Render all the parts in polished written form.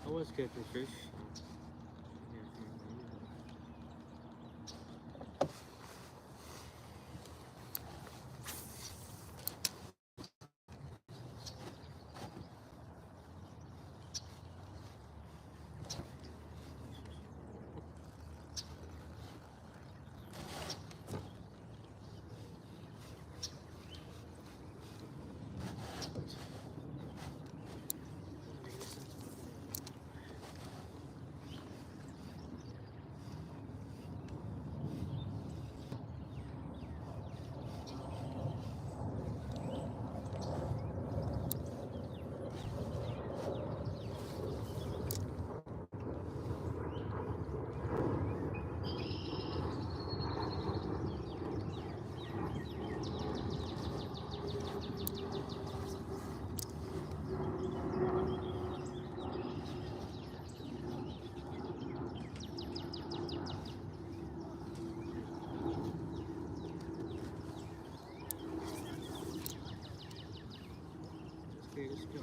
I was catching fish. Okay, let's go.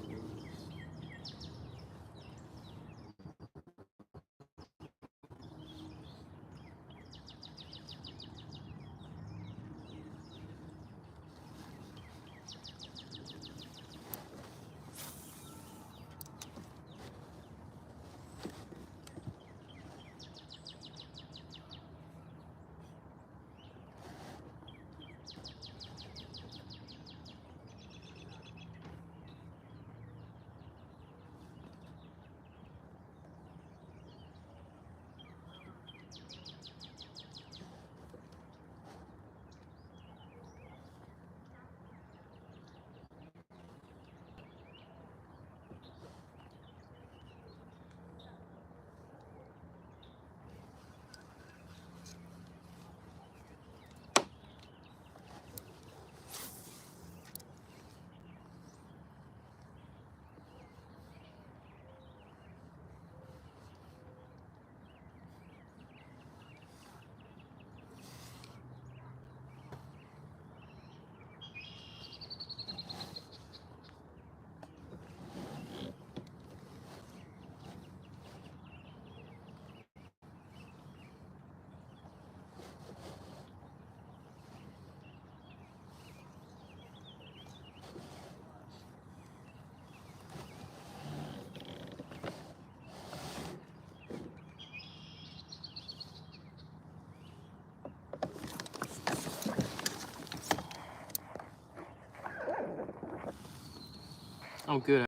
I'm good.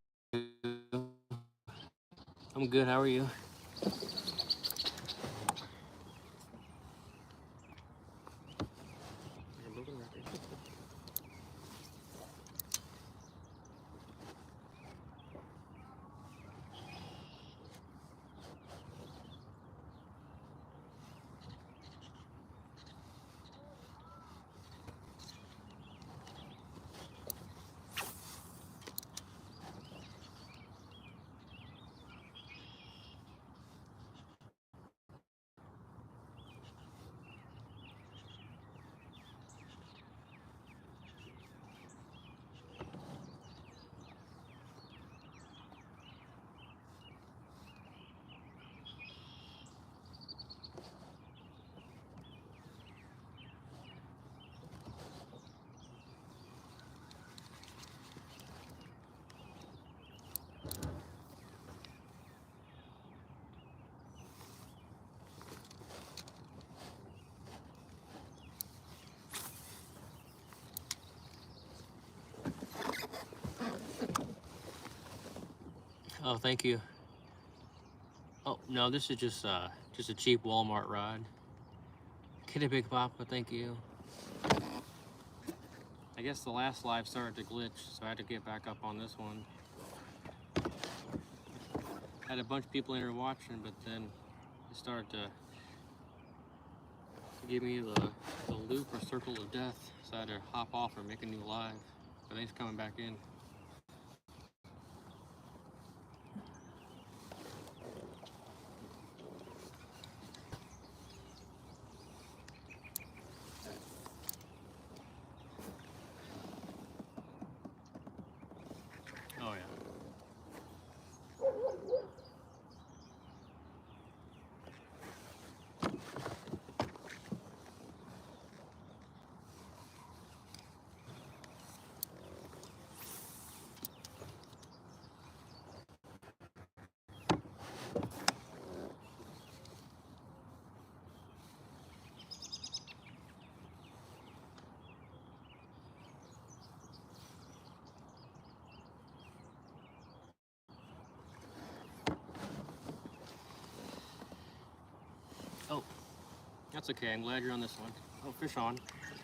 I'm good. How are you? Oh, thank you. Oh no, this is just a cheap Walmart ride. Kitty Big Papa, thank you. I guess the last live started to glitch, so I had to get back up on this one. I had a bunch of people in here watching, but then it started to give me the loop or circle of death, so I had to hop off or make a new live. But thanks for coming back in. Oh, that's okay. I'm glad you're on this one. Oh, fish on.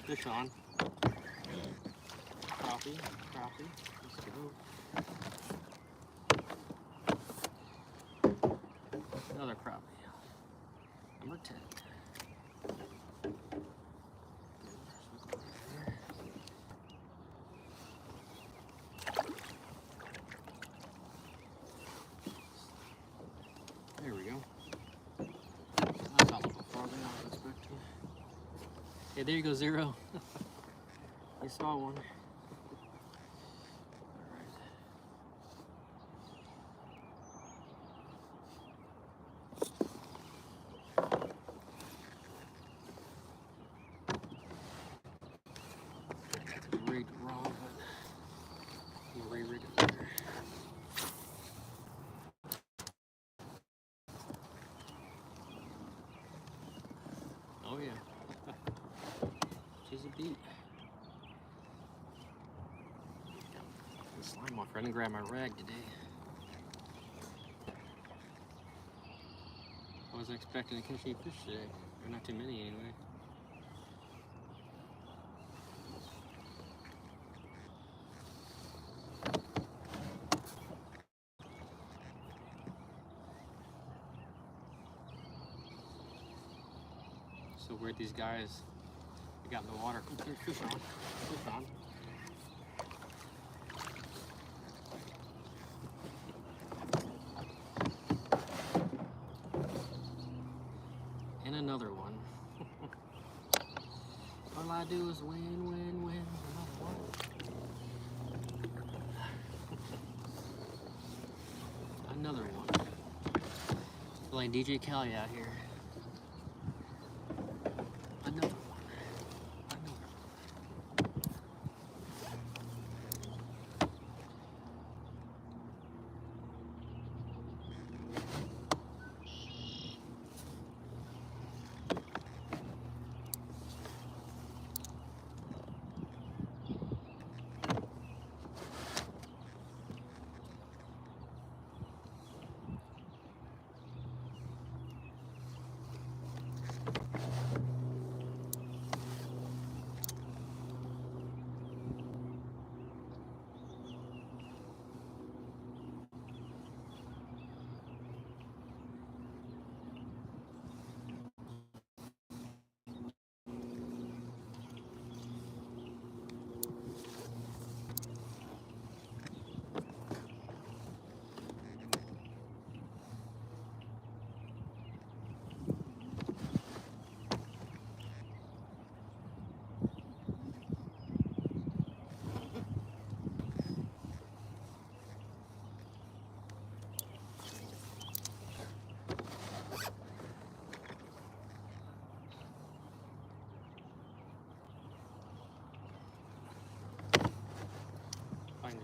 Fish on. Crappie. Crappie. Let's go. Another crappie. Number 10. There we go. That's not a little farther than I was expecting. Okay, there you go, Zero. You saw one. Rigged wrong, but you re-rig it later. Oh yeah. She's a beat. The slime off. I didn't grab my rag today. I wasn't expecting to catch any fish today. Or not too many anyway. So weird these guys got in the water. Oh, there's fish on. Fish on. And another one. All I do is win, win, win. Another one. Playing DJ Khaled out here. Another one.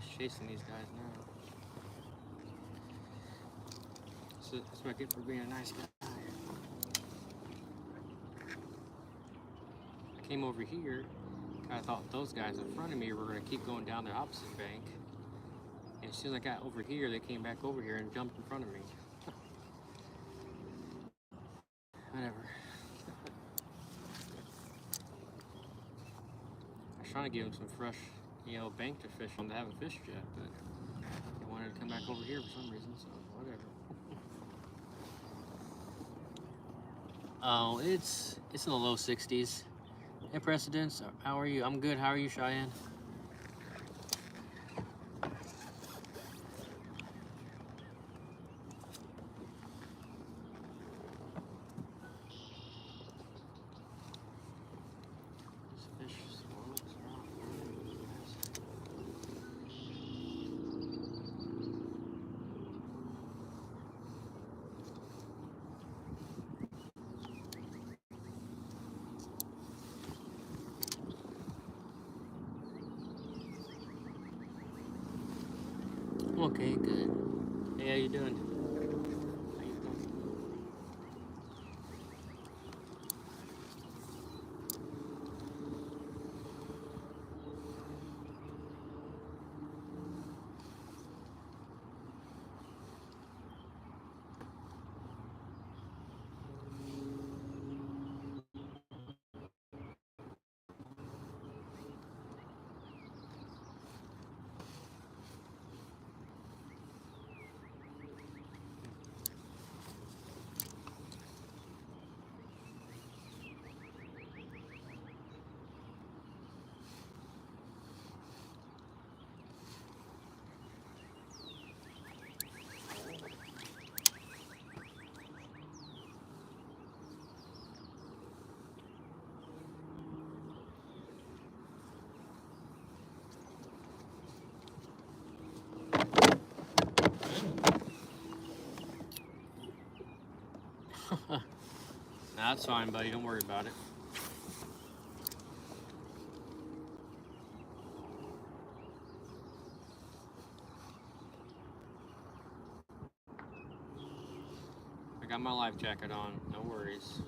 Just chasing these guys now. So that's what I get for being a nice guy. I came over here. I thought those guys in front of me were going to keep going down the opposite bank. And as soon as I got over here, they came back over here and jumped in front of me. Whatever. I was trying to give them some fresh, bank to fish on. They haven't fished yet, but they wanted to come back over here for some reason, so whatever. Oh, it's in the low 60s. Hey, Precedence, how are you? I'm good. How are you, Cheyenne? Okay, good. Hey, how you doing? Nah, that's fine, buddy. Don't worry about it. I got my life jacket on. No worries.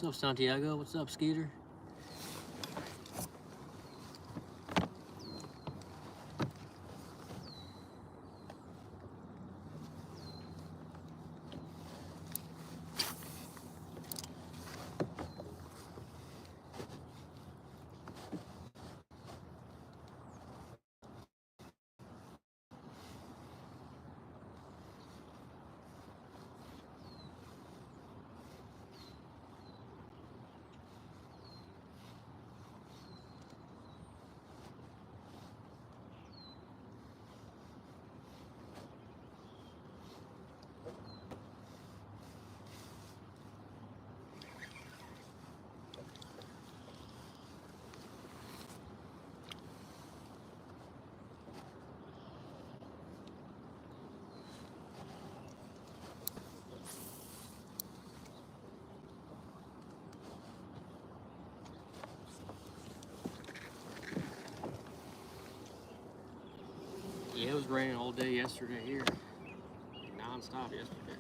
What's up, Santiago? What's up, Skeeter? Yeah, it was raining all day yesterday here. Non-stop yesterday.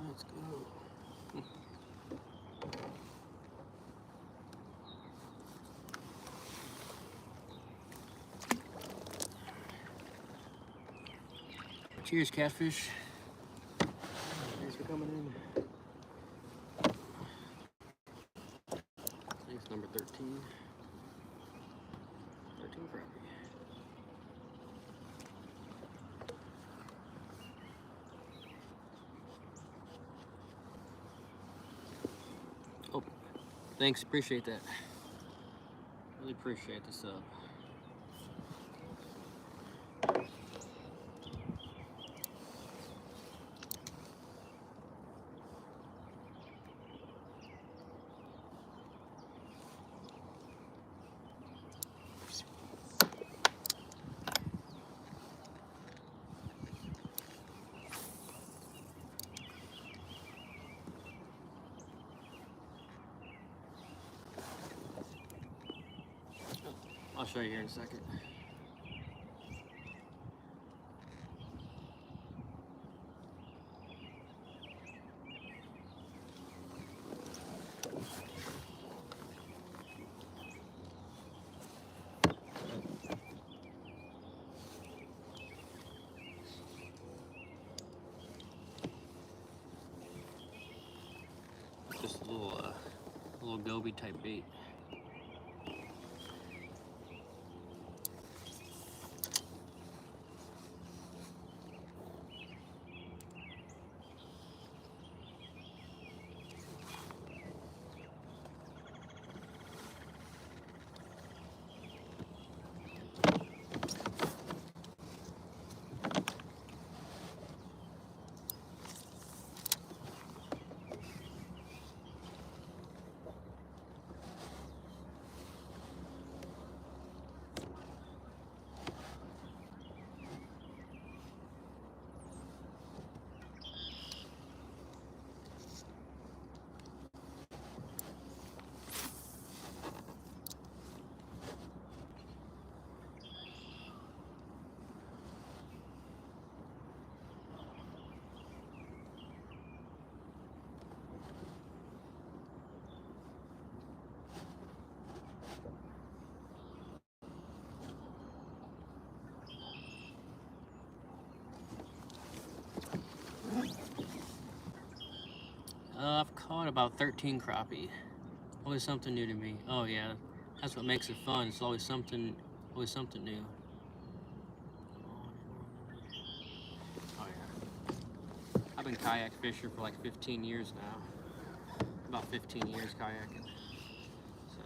Let's go. Cheers, catfish. Thanks for coming in. Thanks, number 13. 13 crappie. Oh, thanks, appreciate that. Really appreciate the sub. I'll show you here in a second. Just a little goby type bait. I've caught about 13 crappie. Always something new to me. Oh yeah, that's what makes it fun. It's always something new. Oh yeah. I've been kayak fishing for like 15 years now. About 15 years kayaking. So.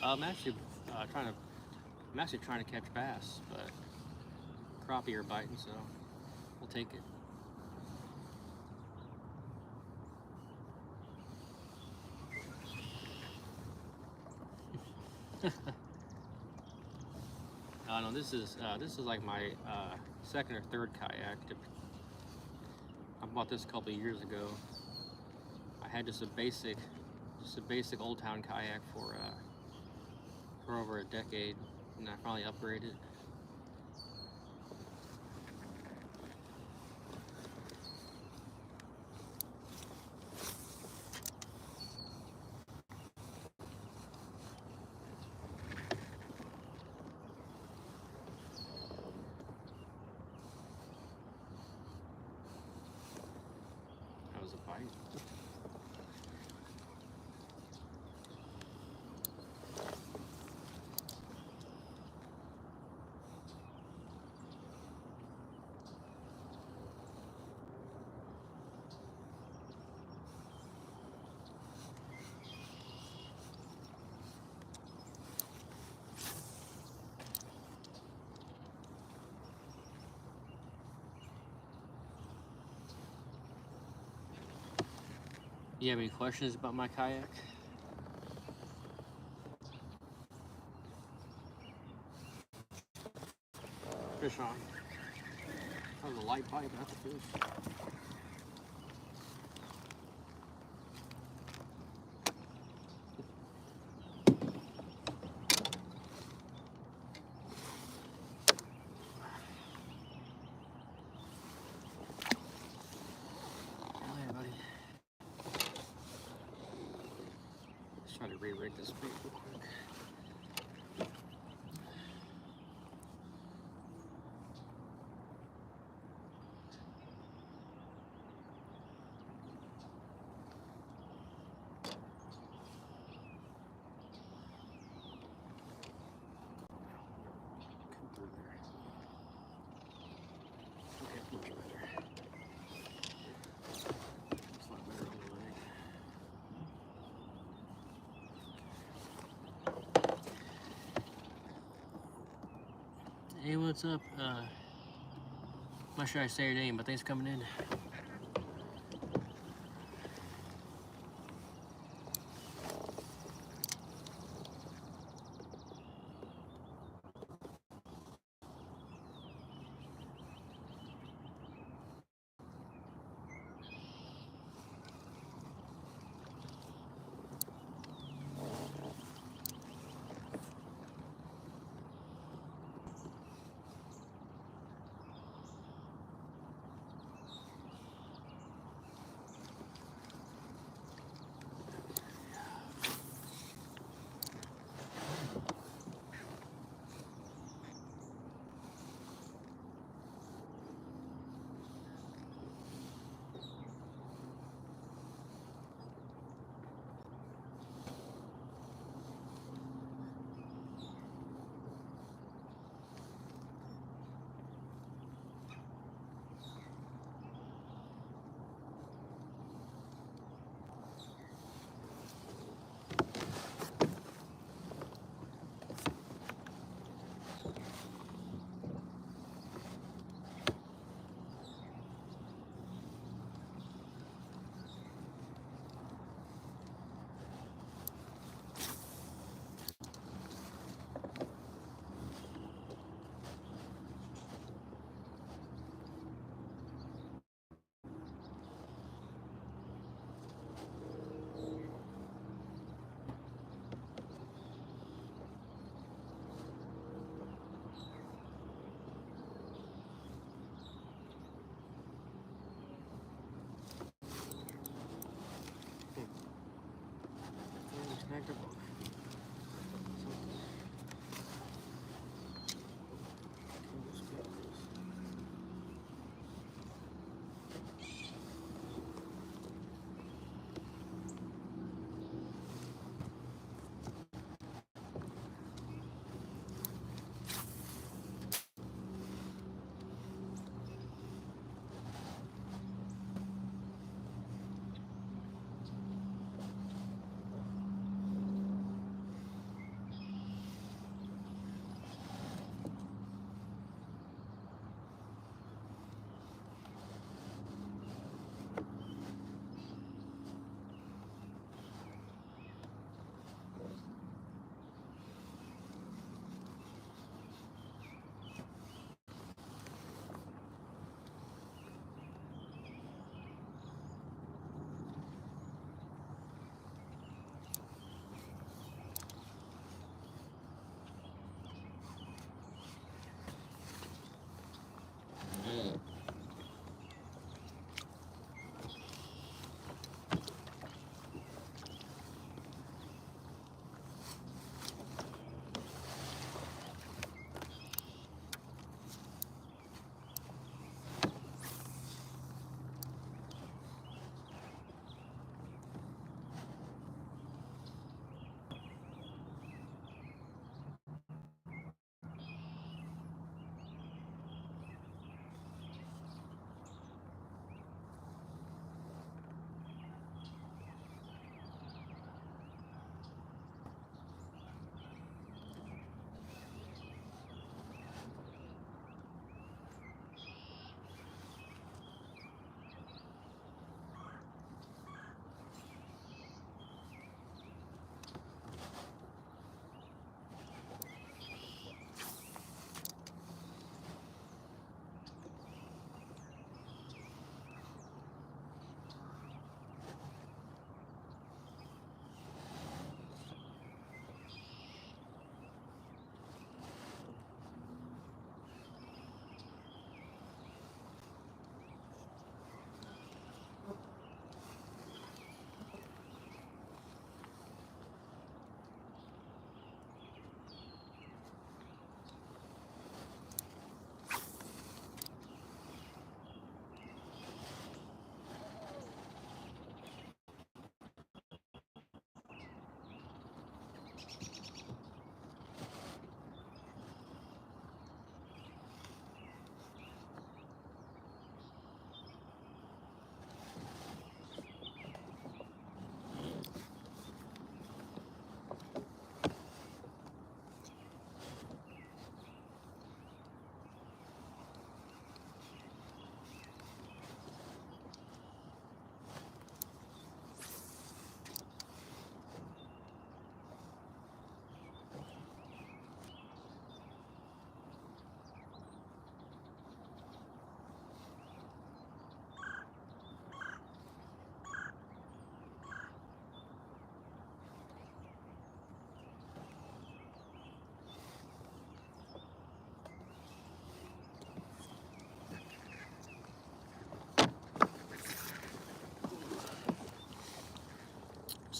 I'm actually trying to catch bass, but crappie are biting, so we'll take it. No, this is like my second or third kayak. I bought this a couple of years ago. I had just a basic old town kayak for over a decade, and I finally upgraded. That was a bite. You have any questions about my kayak? Fish on. That was a light bite, but that's a fish. Try to re-rig this bait real quick. Come through there. Okay, much better. It's a lot better on the leg. Hey, what's up? I'm not sure I say your name, but thanks for coming in.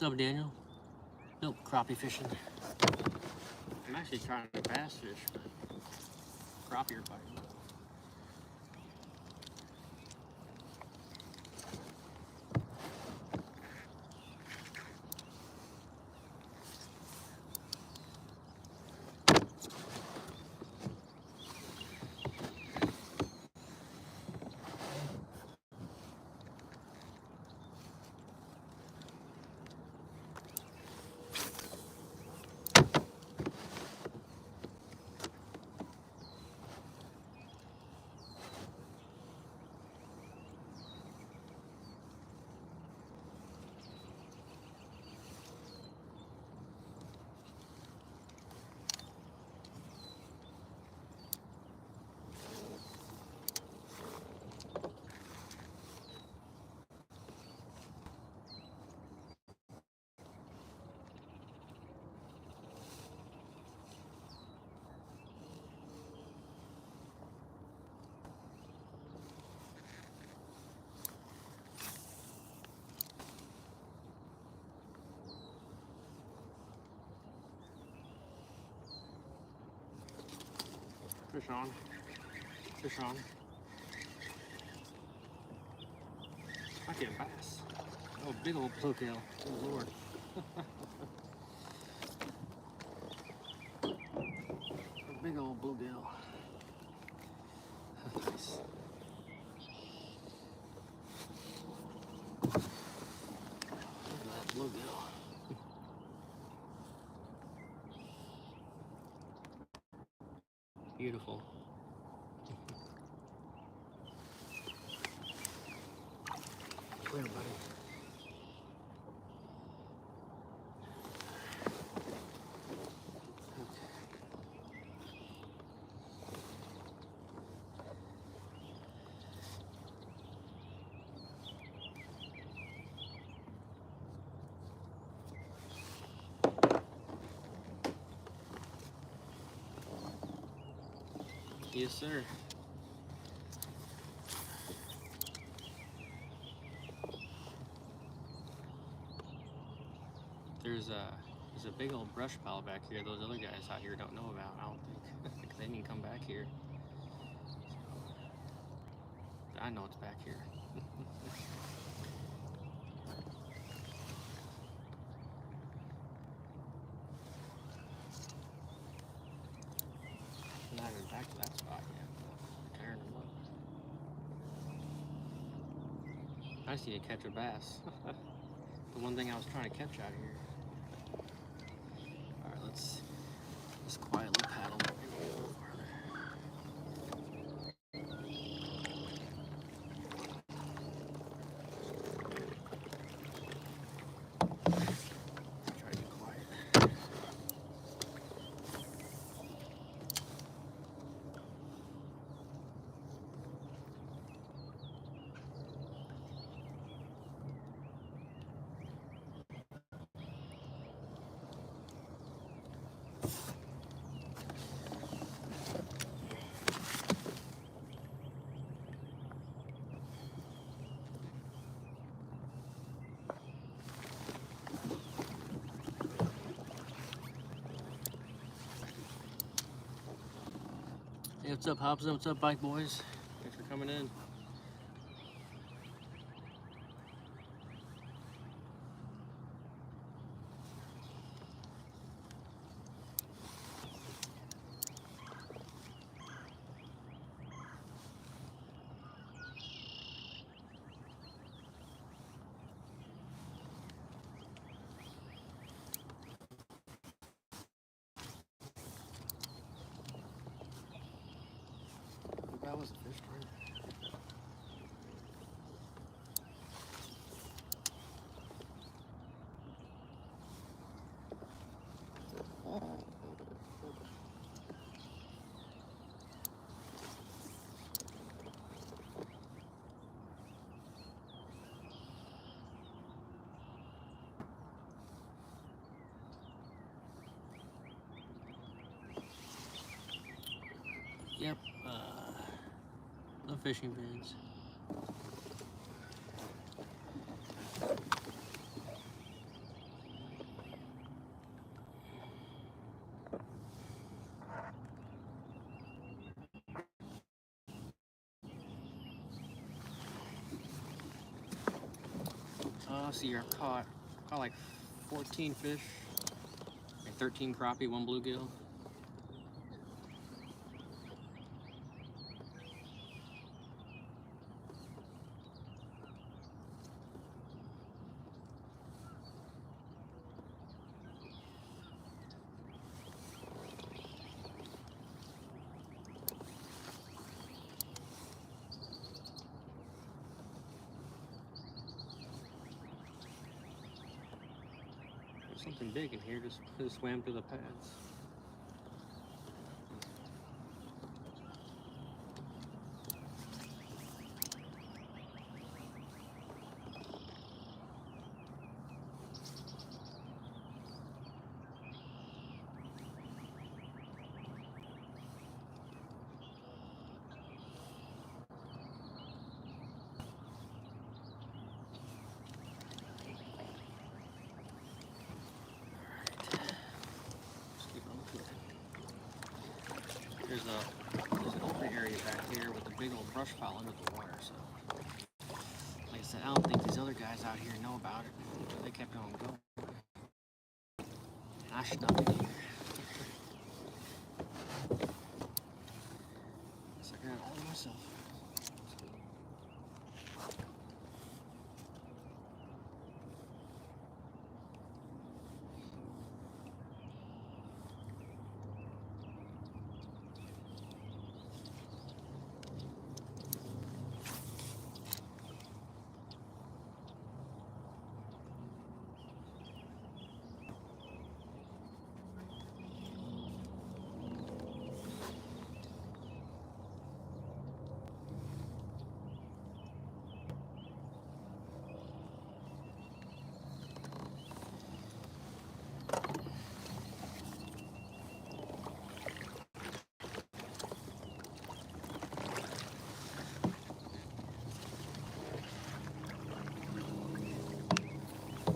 What's up, Daniel? Nope, crappie fishing. I'm actually trying to bass fish, but crappie are biting. Fish on. Fish on. I get a bass. Oh, big old bluegill. Oh, Lord. A big old bluegill. Nice. Look at that bluegill. Beautiful. Clear, buddy. Yes, sir. There's a big old brush pile back here. Those other guys out here don't know about. I don't think they didn't come back here. I know it's back here. Not even back to that spot yet. Tearing them up. I just need to catch a bass. The one thing I was trying to catch out here. All right, let's quietly paddle maybe a little farther. Try to be quiet. Hey, what's up, Hobson? What's up, bike boys? Thanks for coming in. That was a fish trap. Yep, no fishing pins. Let's see here, I caught like 14 fish and 13 crappie, 1 bluegill. Something big in here just swam through the pads. There's an open area back here with a big old brush pile under the water, so like I said, I don't think these other guys out here know about it. They kept on going. And I should not be here. So I got it all to myself.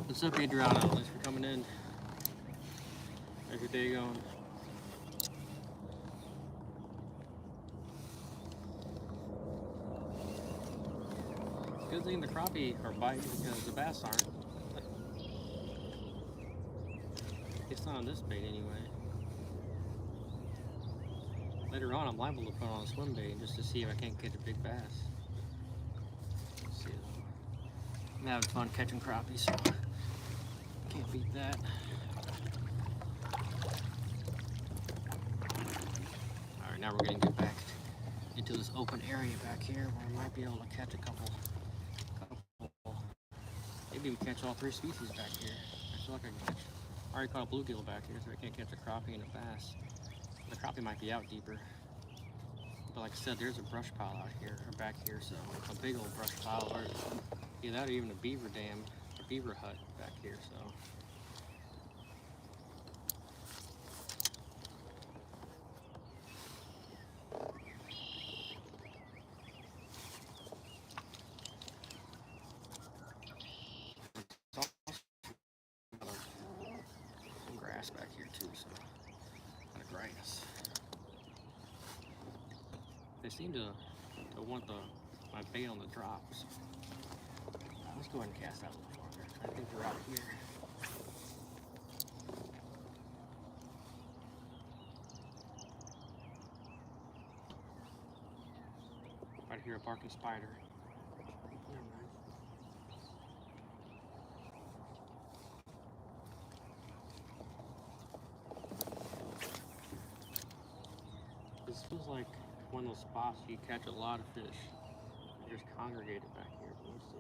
What's up, Adriano? Thanks for coming in. How's your day going? It's a good thing the crappie are biting because the bass aren't. It's not on this bait anyway. Later on, I'm liable to put on a swim bait just to see if I can't catch a big bass. Let's see. I'm having fun catching crappie, so can't beat that. Alright, now we're gonna get back into this open area back here where we might be able to catch a couple, maybe we catch all 3 species back here. I feel like I already caught a bluegill back here, so I can't catch a crappie and a bass. The crappie might be out deeper. But like I said, there's a brush pile out here, or back here, so a big old brush pile, or either that or even a beaver dam, a beaver hut back here, so. Some grass back here too, so kind of grass. They seem to want my bait on the drops. Let's go ahead and cast out a little farther. I think they're out here. Right here, a barking spider. Never mind. This feels like one of those spots you catch a lot of fish. They're just congregated back here. Let's see.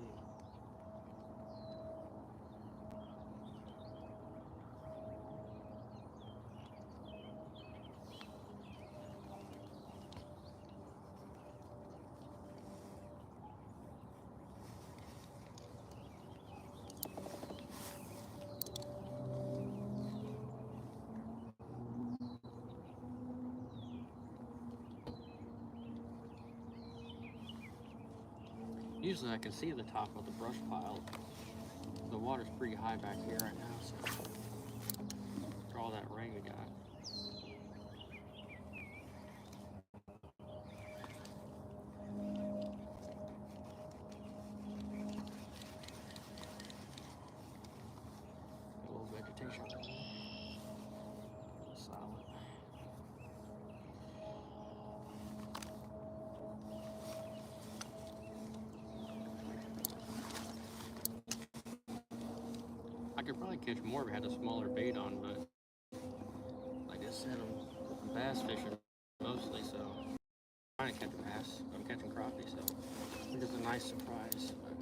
Usually I can see the top of the brush pile. The water's pretty high back here right now, so after all that rain we got. might catch more if I had a smaller bait on, but like I said, I'm bass fishing mostly, so I'm trying to catch a bass. I'm catching crappie, so I think it's a nice surprise. But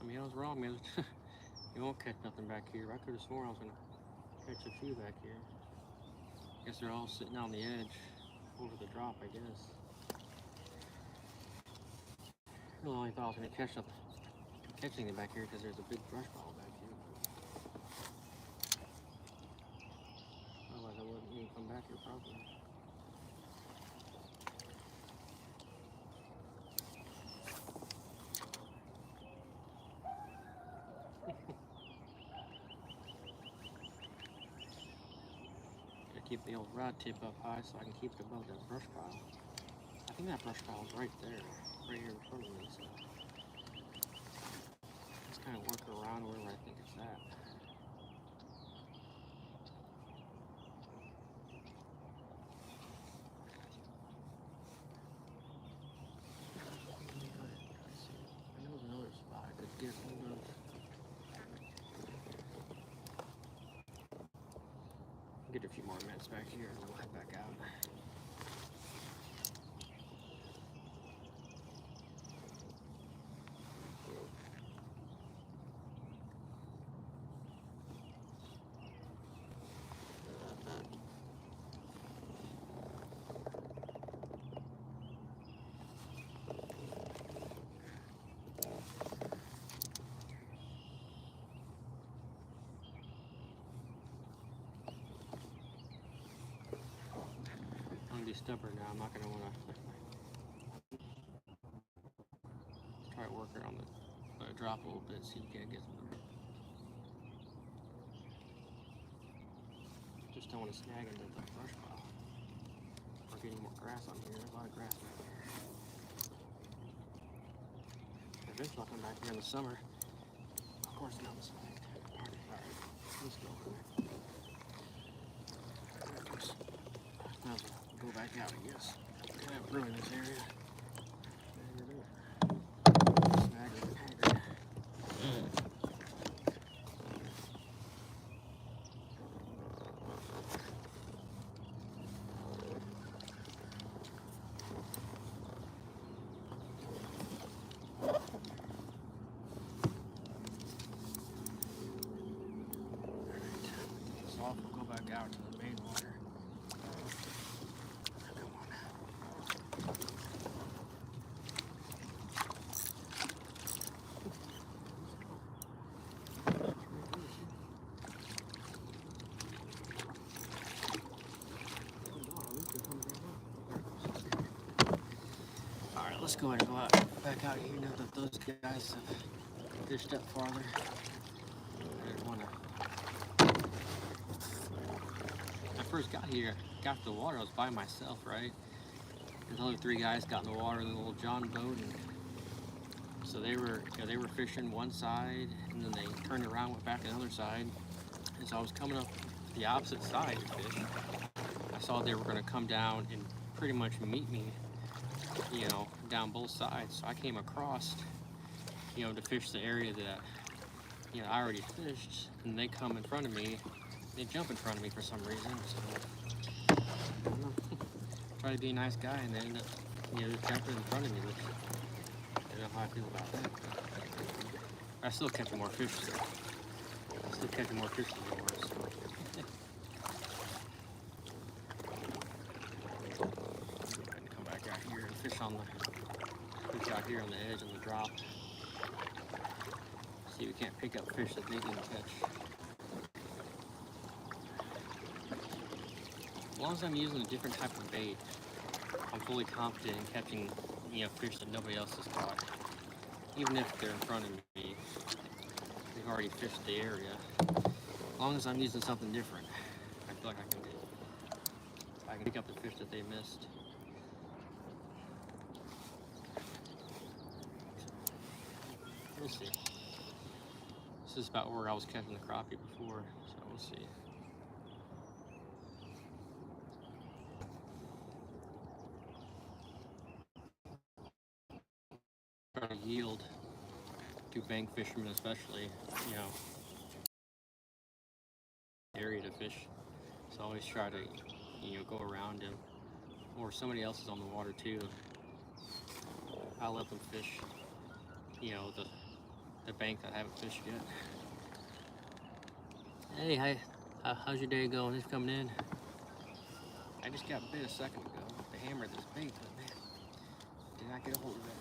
I mean, I was wrong, man. You won't catch nothing back here. I could have sworn I was gonna catch a few back here. Guess they're all sitting on the edge over the drop, I guess. I really only thought I was gonna catch anything back here because there's a big brush pile back here. Otherwise, I wouldn't even come back here probably. Keep the old rod tip up high so I can keep it above that brush pile. I think that brush pile is right there, right here in front of me. So just kind of work around where I think it's at. I know there's another spot I could get hold of. Get a few more minutes back here and we'll head back out. Be stubborn now. I'm not going to want to try to work it on the drop a little bit, see if you can't get some. Just don't want to snag into the brush pile or get any more grass on here. There's a lot of grass back here. Eventually I'll come back here in the summer. Of course, now it's snagged. Alright, let's go. Now go back out, I guess. Kind of ruin this area. Snag it, hangry. Alright, so we'll go back out to the main water. Let's go ahead and go back out here now that those guys have fished up farther. I didn't want to. When I first got here, got to the water, I was by myself, right? And the other three guys got in the water in the little John boat, and so they were fishing one side, and then they turned around, went back to the other side. And so I was coming up the opposite side to fish. I saw they were going to come down and pretty much meet me, you know, down both sides. So I came across, you know, to fish the area that, you know, I already fished, and they come in front of me, they jump in front of me for some reason. So I don't know. Try to be a nice guy and then end up, just jumping in front of me, which I don't know how I feel about that. I still catching more fish, so still catching more fish than yours. So. Come back out here and fish out here on the edge on the drop. See if we can't pick up fish that they didn't catch. As long as I'm using a different type of bait, I'm fully confident in catching, fish that nobody else has caught. Even if they're in front of me, they've already fished the area. As long as I'm using something different, I feel like I can pick up the fish that they missed. We'll see. This is about where I was catching the crappie before, so we'll see. Trying to yield to bank fishermen, especially, area to fish. So always try to, go around him, or somebody else is on the water too. I'll let them fish, the bank that I haven't fished yet. Hey, hi, how's your day going? It's coming in. I just got bit a second ago. They hammered this bait, but man, did not get a hold of it.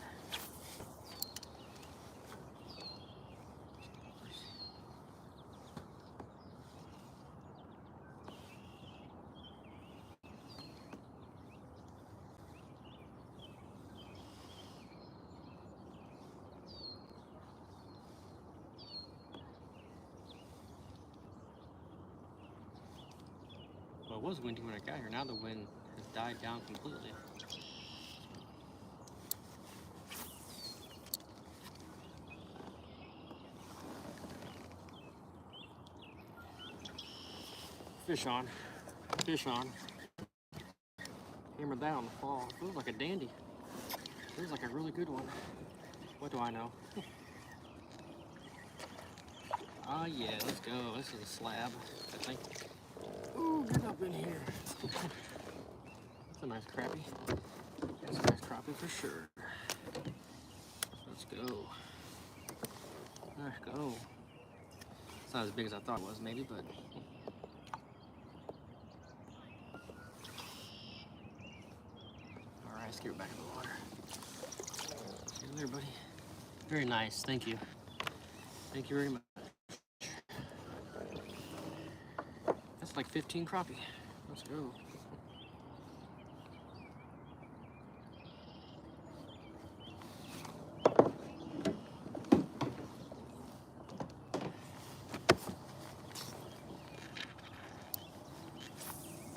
Well, it was windy when I got here. Now the wind has died down completely. Fish on. Fish on. Hammered that on the fall. Feels like a dandy. Feels like a really good one. What do I know? Oh yeah, let's go. This is a slab, I think. Ooh, get up in here. That's a nice crappie. That's a nice crappie for sure. Let's go. Let's go. It's not as big as I thought it was, maybe, but. Alright, let's get it back in the water. See you later, buddy. Very nice, thank you. Thank you very much. That's like 15 crappie. Let's go.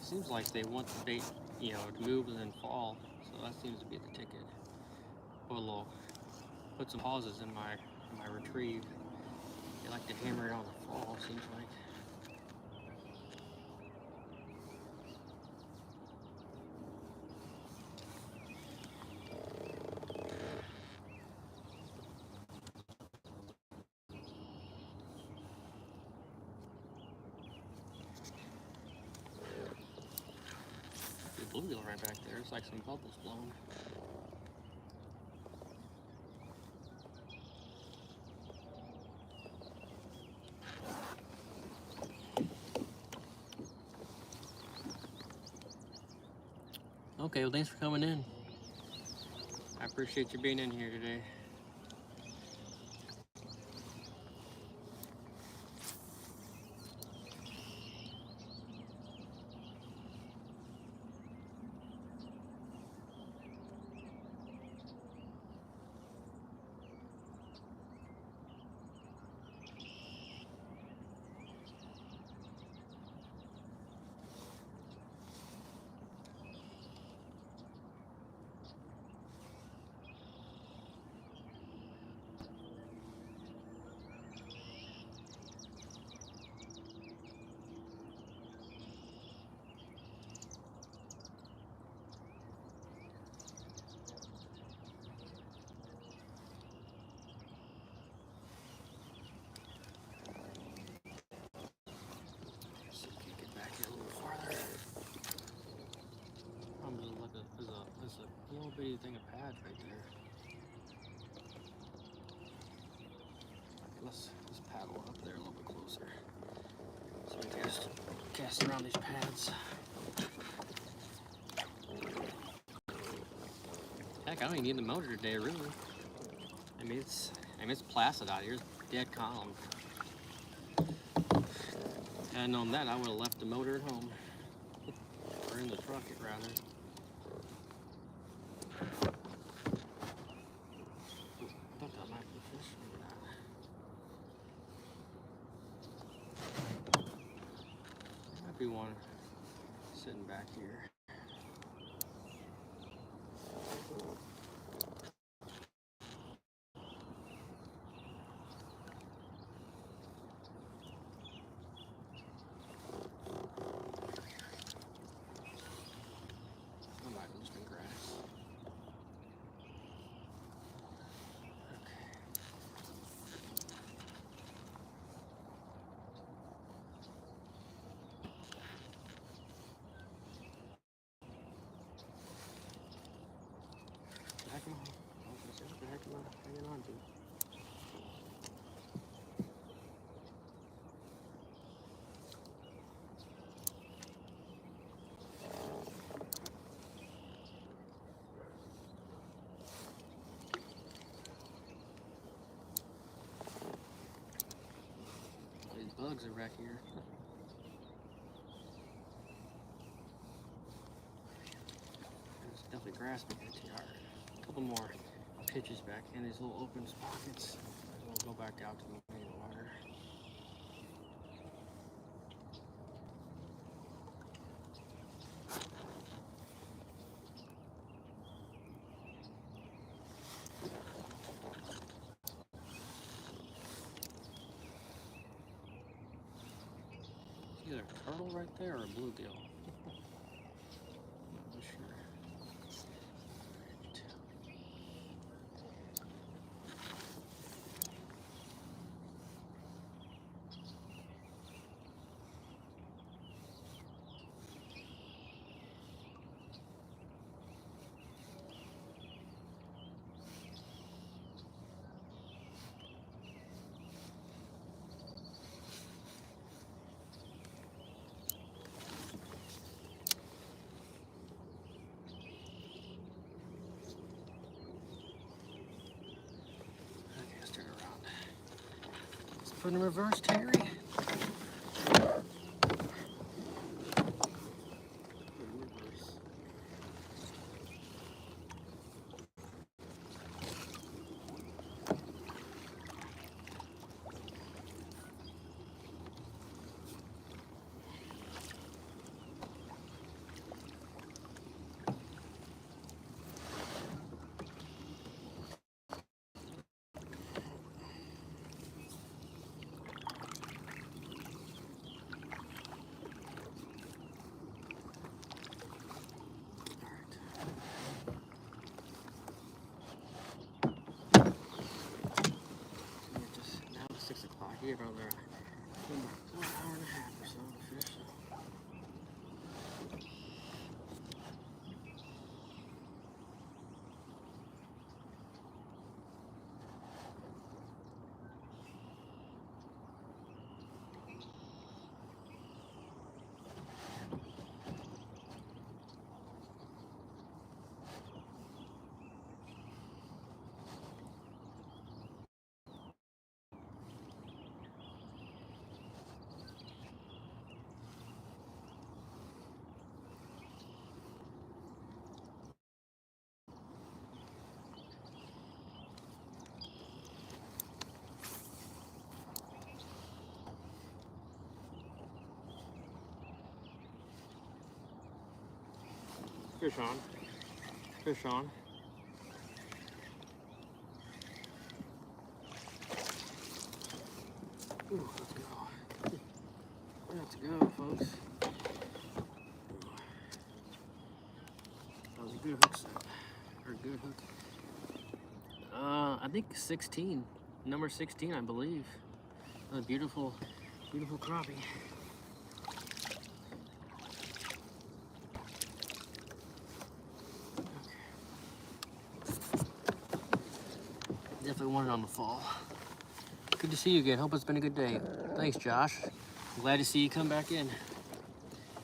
Seems like they want the bait, to move and then fall. So that seems to be the ticket. Put some pauses in my retrieve. They like to hammer it on the fall, seems like. The bluegill right back there. It's like some bubbles blowing. Okay, well, thanks for coming in. I appreciate you being in here today. right there. Okay, let's paddle up there a little bit closer. So we can just cast around these pads. Heck, I don't even need the motor today, really. I mean, it's placid out here. It's dead calm. Had I known that, I would have left the motor at home. Or in the truck, rather. I thought that might be fish, maybe not. There might be one sitting back here. What the heck am I hanging on to? All these bugs are back here. There's definitely grasping it too hard. A couple more pitches back in these little open pockets. We'll go back out to the main water. It's either a turtle right there or a bluegill. Not really sure. Put in reverse, Terry. Here about there. An hour and a half or so to fish. Fish on. Fish on. Ooh, let's go. Let's go, folks. That was a good hook set. Or a good hook. I think 16. Number 16, I believe. A beautiful, beautiful crappie. Okay. definitely want it on the fall. Good to see you again. Hope it's been a good day. Thanks, Josh. I'm glad to see you come back in.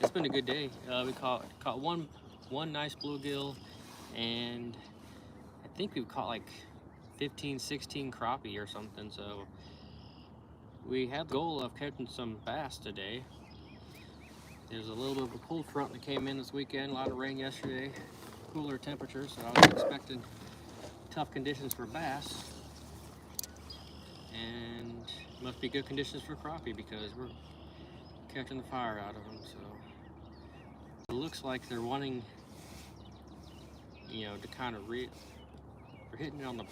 It's been a good day. We caught one nice bluegill, and I think we've caught like 15, 16 crappie or something. So we had the goal of catching some bass today. There's a little bit of a cold front that came in this weekend. A lot of rain yesterday, cooler temperatures, so I was expecting tough conditions for bass. And must be good conditions for crappie because we're catching the fire out of them. So it looks like they're wanting, you know, to kind of they're hitting it on the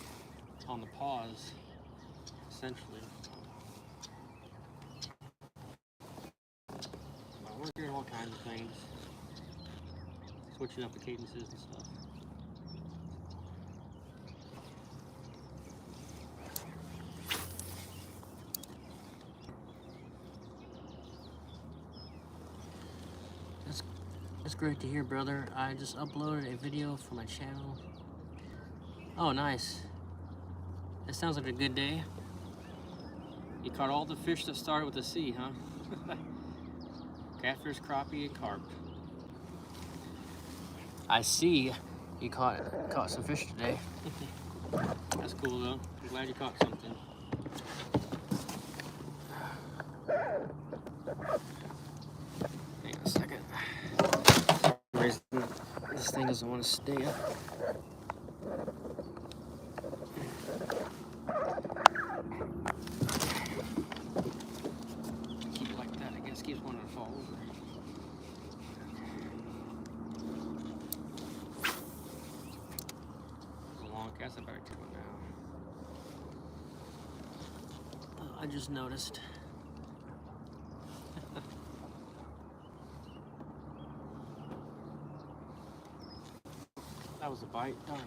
paws, essentially. Well, we're doing all kinds of things, switching up the cadences and stuff. That's great to hear, brother. I just uploaded a video for my channel. Oh, nice. That sounds like a good day. You caught all the fish that started with a C, huh? Catfish, crappie, and carp. I see you caught some fish today. That's cool though. I'm glad you caught something. Hang on a second. For some reason, this thing doesn't want to stay up. Keep it like that, I guess. Keeps wanting to fall over. I guess I better take one now. I just noticed. That was a bite, darn it.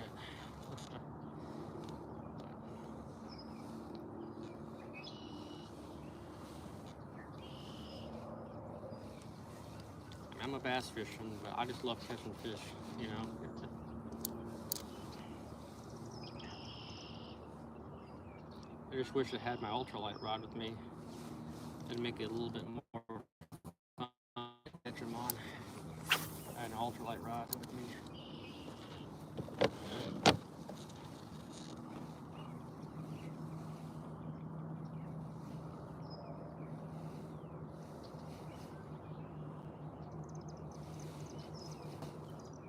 I'm a bass fisherman, but I just love catching fish, you know. I just wish I had my ultralight rod with me. It'd make it a little bit more fun to catch them on. I had an ultralight rod with me.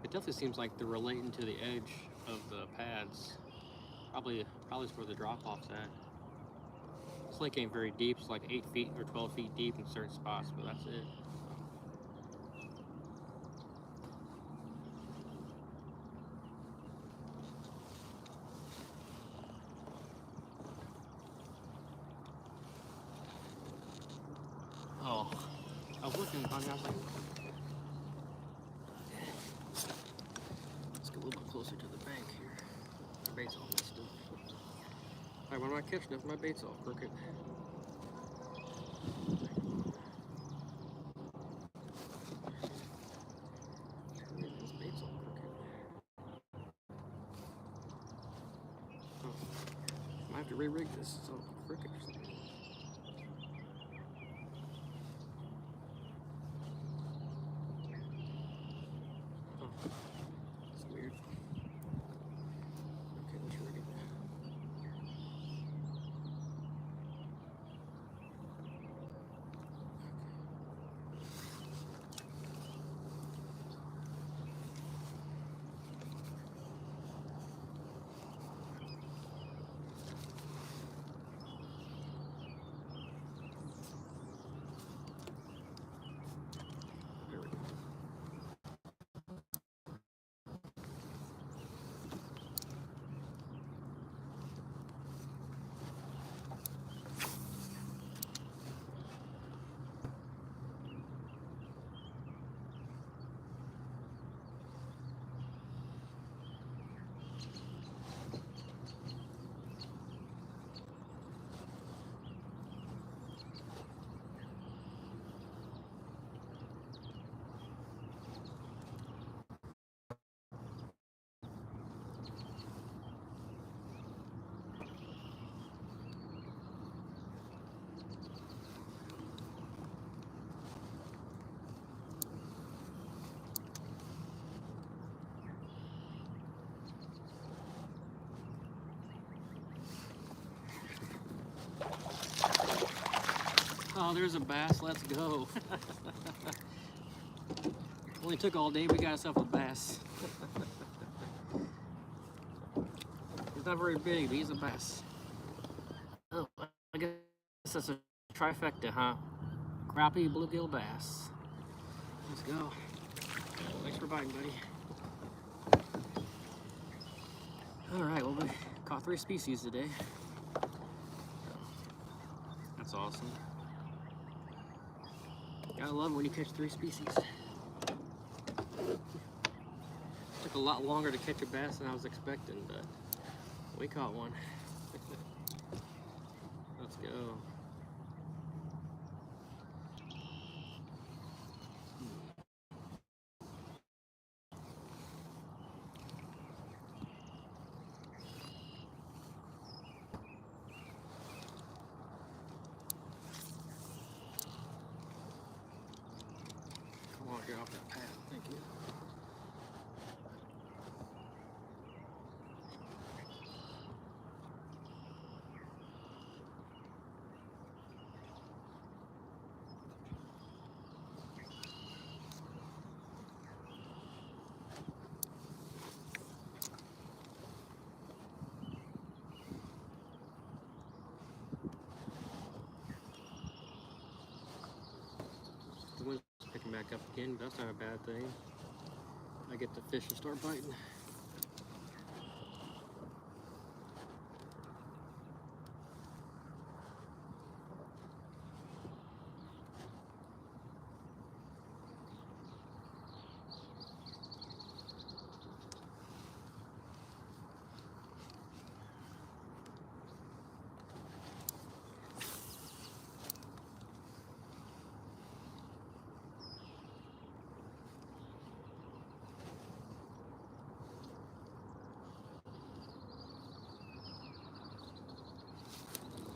It definitely seems like they're relating to the edge of the pads. Probably is where the drop-off's at. This lake ain't very deep. It's like 8 feet or 12 feet deep in certain spots, but that's it. Oh, I was looking, honey, I was like, let's get a little bit closer to the bank here. My bait's all messed up. Alright, when am I catching it? My bait's all crooked. This bait's all crooked. Oh, I have to re-rig this. It's all crooked or something. Oh, there's a bass. Let's go. Only took all day. We got ourselves a bass. He's not very big, but he's a bass. Oh, I guess that's a trifecta, huh? Crappie, bluegill, bass. Let's go. Thanks for biting, buddy. All right, well, we caught 3 species today. That's awesome. I love it when you catch 3 species. Took a lot longer to catch a bass than I was expecting, but we caught one. Let's go. Come on, get off that path. Thank you. The wind's picking back up again, but that's not a bad thing. I get the fish to start biting.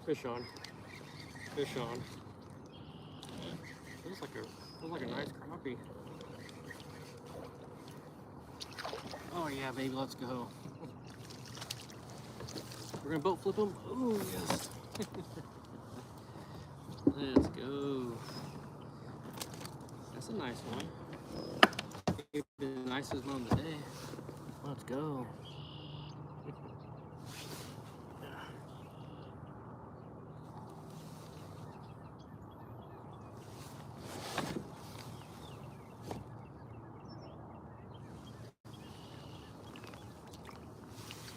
Fish on. Fish on. Feels like a nice crappie. Oh yeah, baby, let's go. We're gonna boat flip them. Oh yes. Let's go. That's a nice one. Maybe the nicest one of the day. Let's go.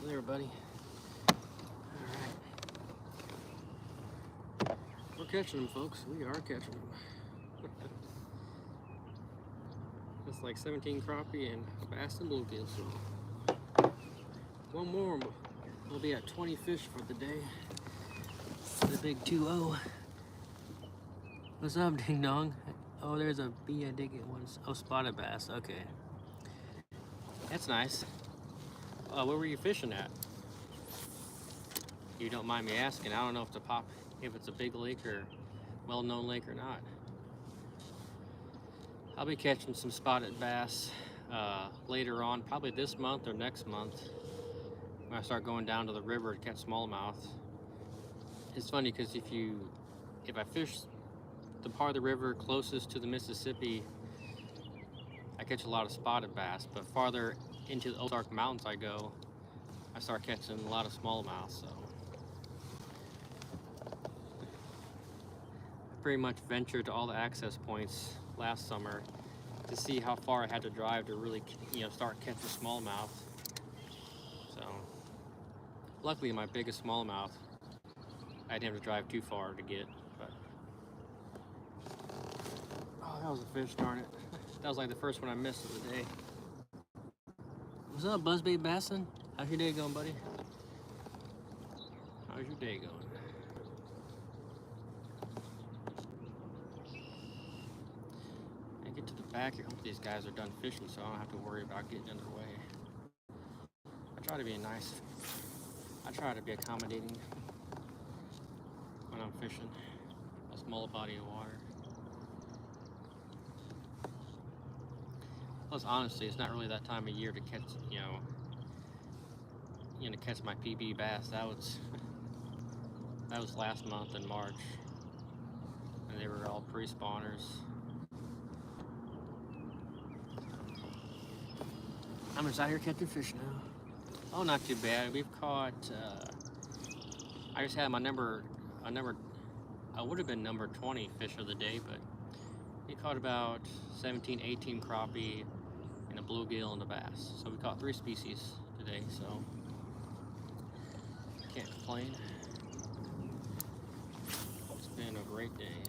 There, buddy. Alright. We're catching them, folks. We are catching them. That's like 17 crappie and bass and bluegill. So one more, we'll be at 20 fish for the day. The big 2-0. What's up, ding dong? Oh, there's a bee. I did get one. Oh, spotted bass. Okay. That's nice. Where were you fishing at? You don't mind me asking. I don't know if it's a big lake or well-known lake or not. I'll be catching some spotted bass later on, probably this month or next month, when I start going down to the river to catch smallmouth. It's funny because if I fish the part of the river closest to the Mississippi, I catch a lot of spotted bass, but farther into the Ozark Mountains I go, I start catching a lot of smallmouth. So I pretty much ventured to all the access points last summer to see how far I had to drive to really, start catching smallmouth. So luckily my biggest smallmouth I didn't have to drive too far to get, but oh, that was a fish, darn it. That was like the first one I missed of the day. What's up, Buzzbait Bassin? How's your day going, buddy? How's your day going? I get to the back here. Hope these guys are done fishing so I don't have to worry about getting in their way. I try to be nice. I try to be accommodating when I'm fishing a small body of water. Plus, honestly, it's not really that time of year to catch, catch my PB bass. That was last month in March. and they were all pre-spawners. I'm just out here catching fish now. Oh, not too bad. We've caught, I just had my I would have been number 20 fish of the day, but we caught about 17, 18 crappie and a bluegill and a bass. So we caught 3 species today, so can't complain. It's been a great day.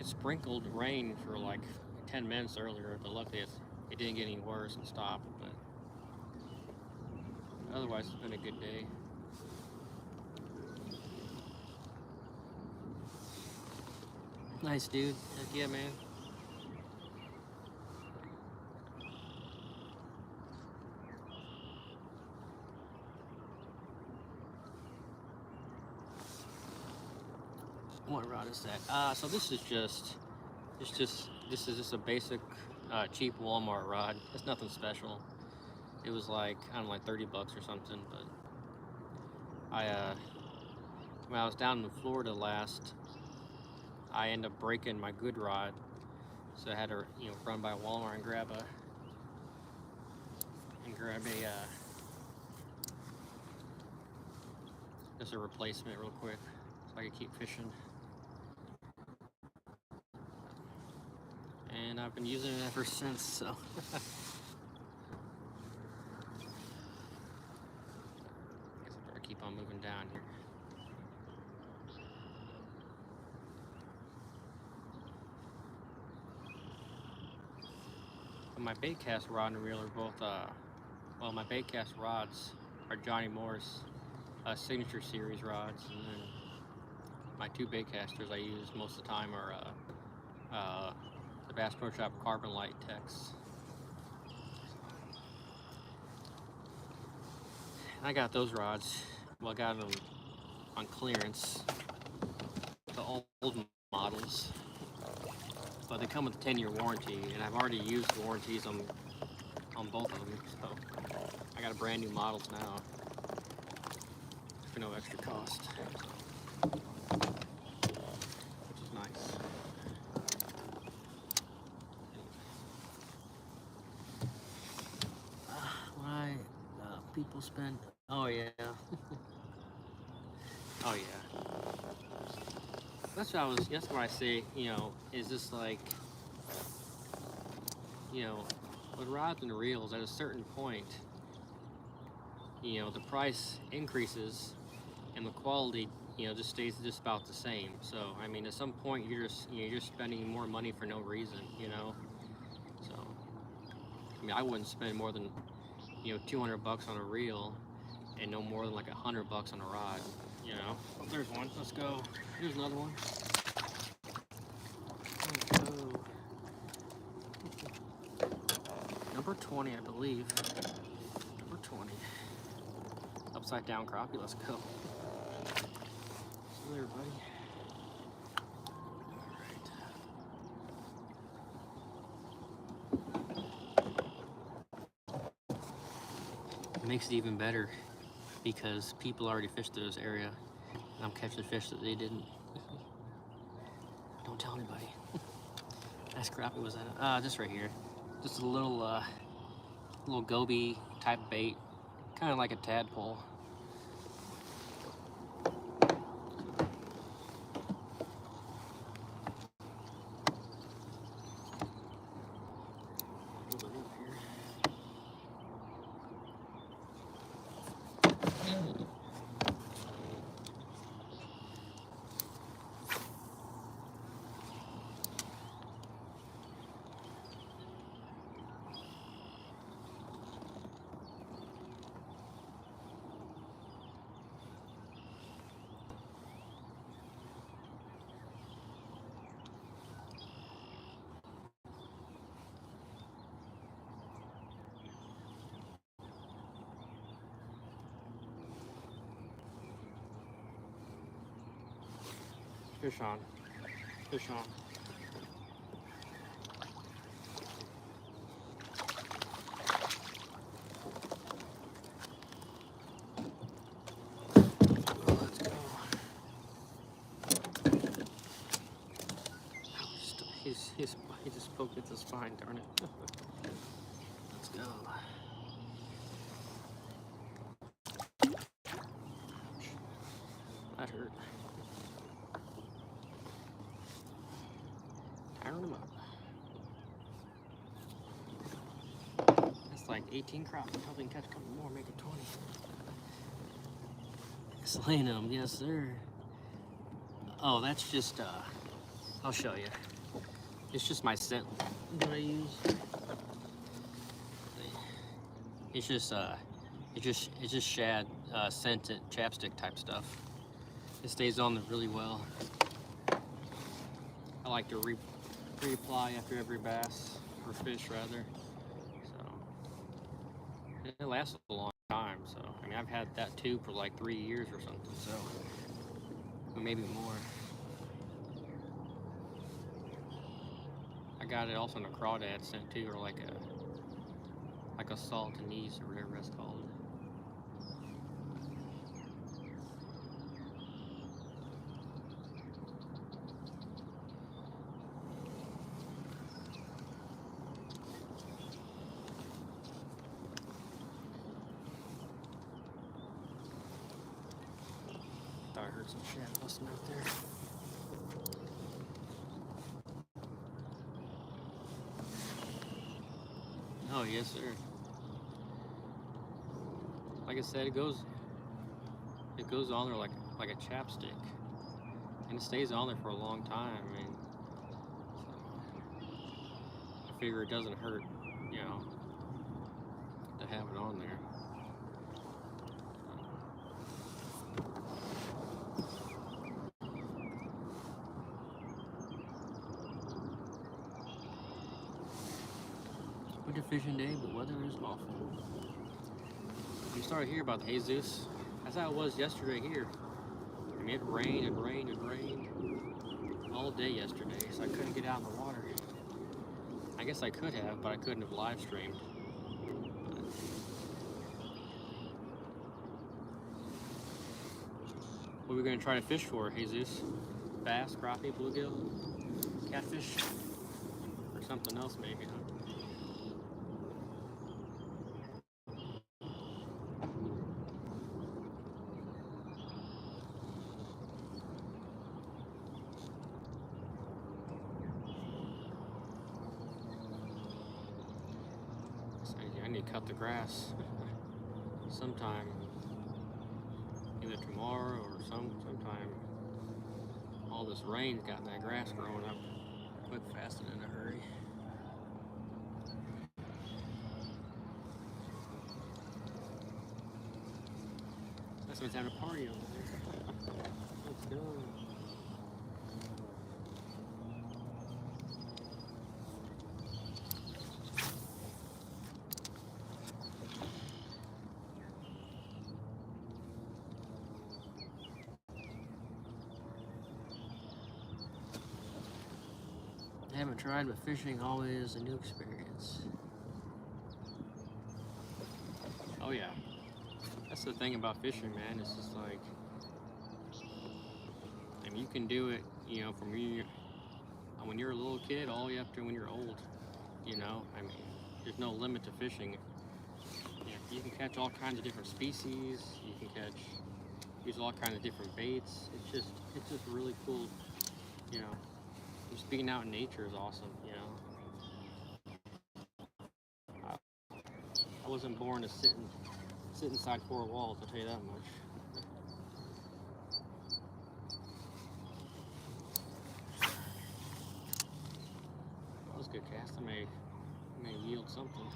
It sprinkled rain for like 10 minutes earlier, but luckily it didn't get any worse and stopped, but otherwise it's been a good day. Nice, dude. Heck yeah, man. What rod is that? So this is just a basic cheap Walmart rod. It's nothing special. It was like, I don't know, like 30 bucks or something, but when I was down in Florida last, I ended up breaking my good rod, so I had to, run by Walmart and grab a just a replacement real quick, so I could keep fishing. And I've been using it ever since, so. Guess I better keep on moving down here. My bait cast rod and reel are both, well, my bait cast rods are Johnny Moore's signature series rods, and then my 2 bait casters I use most of the time are the Bass Pro Shop Carbon Light Techs. And I got those rods, well, I got them on clearance, the old models. But they come with a 10-year warranty, and I've already used the warranties on both of them, so I got a brand new models now for no extra cost, which is nice. Why people spend? Oh yeah, oh yeah. That's what I say, is this like, with rods and reels, at a certain point, the price increases and the quality, just stays just about the same. So, I mean, at some point you're just spending more money for no reason, So, I mean, I wouldn't spend more than, 200 bucks on a reel and no more than like 100 bucks on a rod, Oh, there's one. Let's go. Here's another one. Let's go. Number 20, I believe. Number 20. Upside down crappie. Let's go. See you later, buddy. All right. It makes it even better because people already fished this area. And I'm catching fish that they didn't. Don't tell anybody. Nice crappie was that? Just right here. Just a little goby type bait, kind of like a tadpole. Fish on. Fish on. Let's go. is fine, darn it. Let's go. That hurt. Tiring them up. That's like 18 crappie. Probably can catch a couple more, make it 20. Slaying them, yes sir. Oh, that's just, I'll show you. It's just my scent that I use. It's just shad, scented chapstick type stuff. It stays on there really well. I like to reapply after every bass, or fish rather. So, it lasts a long time. So, I mean, I've had that tube for like 3 years or something. So, or maybe more. I got it also in a crawdad scent too, or like a salt anise or whatever it's called. Thought I heard some shad busting out there. Oh yes, sir. Like I said, it goes on there like a chapstick, and it stays on there for a long time. I mean, so I figure it doesn't hurt, you know, to have it on there. Winter fishing day, but weather is awful. You started to hear about the Jesus. That's how it was yesterday here. I mean, it rained and rained and rained all day yesterday, so I couldn't get out in the water. I guess I could have, but I couldn't have live streamed. What are we going to try to fish for, Jesus? Bass, crappie, bluegill, catfish, or something else maybe, huh? I need to cut the grass sometime, either tomorrow or sometime. All this rain's gotten that grass growing up quick, fast, and in a hurry. Someone's having a party over there. Let's go. I haven't tried, but fishing always is a new experience. Oh yeah, that's the thing about fishing, man. It's just like, I mean, you can do it, you know, from when you're a little kid all the way up to when you're old. You know, I mean, there's no limit to fishing. You can catch all kinds of different species. You can use all kinds of different baits. It's just really cool, you know. Just being out in nature is awesome, you know. I wasn't born to sit inside four walls, I'll tell you that much. That was a good cast. I may yield something.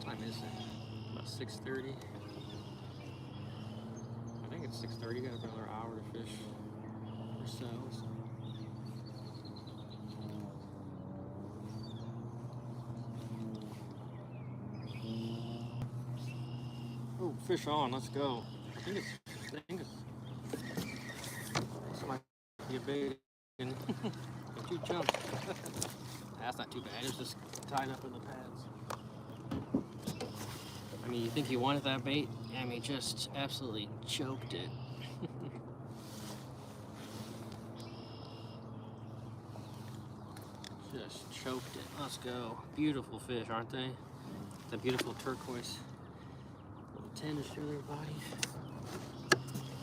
Time is it? About 6:30. I think it's 6:30. Got another hour to fish ourselves. Oh, fish on! Let's go. think this might be a big and two chunks. That's not too bad. It's just tied up in the pads. I mean, you think he wanted that bait? I mean, just absolutely choked it. Just choked it. Let's go. Beautiful fish, aren't they? The beautiful turquoise little tinge to their body.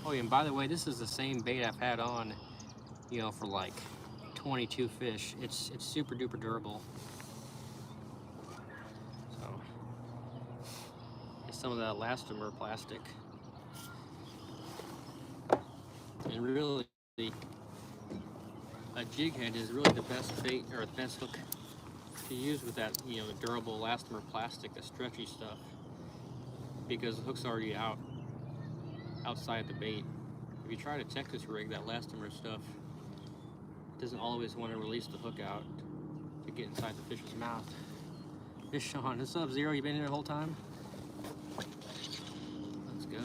Oh yeah, and by the way, this is the same bait I've had on, you know, for like 22 fish. It's super duper durable. So it's some of that elastomer plastic. And really, a jig head is really the best bait or the best hook to use with that, you know, durable elastomer plastic, the stretchy stuff, because the hook's already outside the bait. If you try to Texas rig, that elastomer stuff doesn't always want to release the hook out to get inside the fish's mouth. Hey Sean, what's up, Zero? You been here the whole time? Let's go.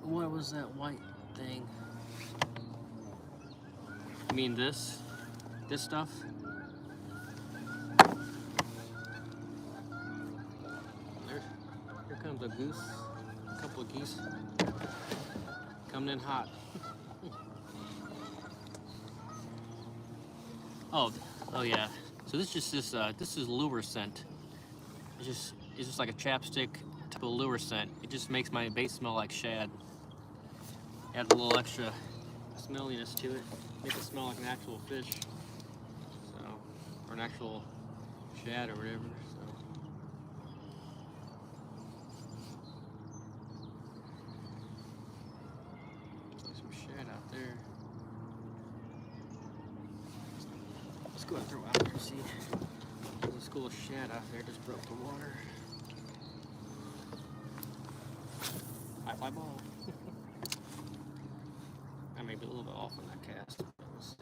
What was that white thing? You mean this stuff? Here comes a goose, a couple of geese coming in hot. oh yeah. So this is lure scent. It's just like a chapstick type of lure scent. It just makes my bait smell like shad. Adds a little extra smelliness to it. Makes it smell like an actual fish. So, or an actual shad or whatever. So. There's some shad out there. Let's go and throw out there and see. There's a school of shad out there just broke the water. High fly ball. I may be a little bit off on that cast, but we'll see.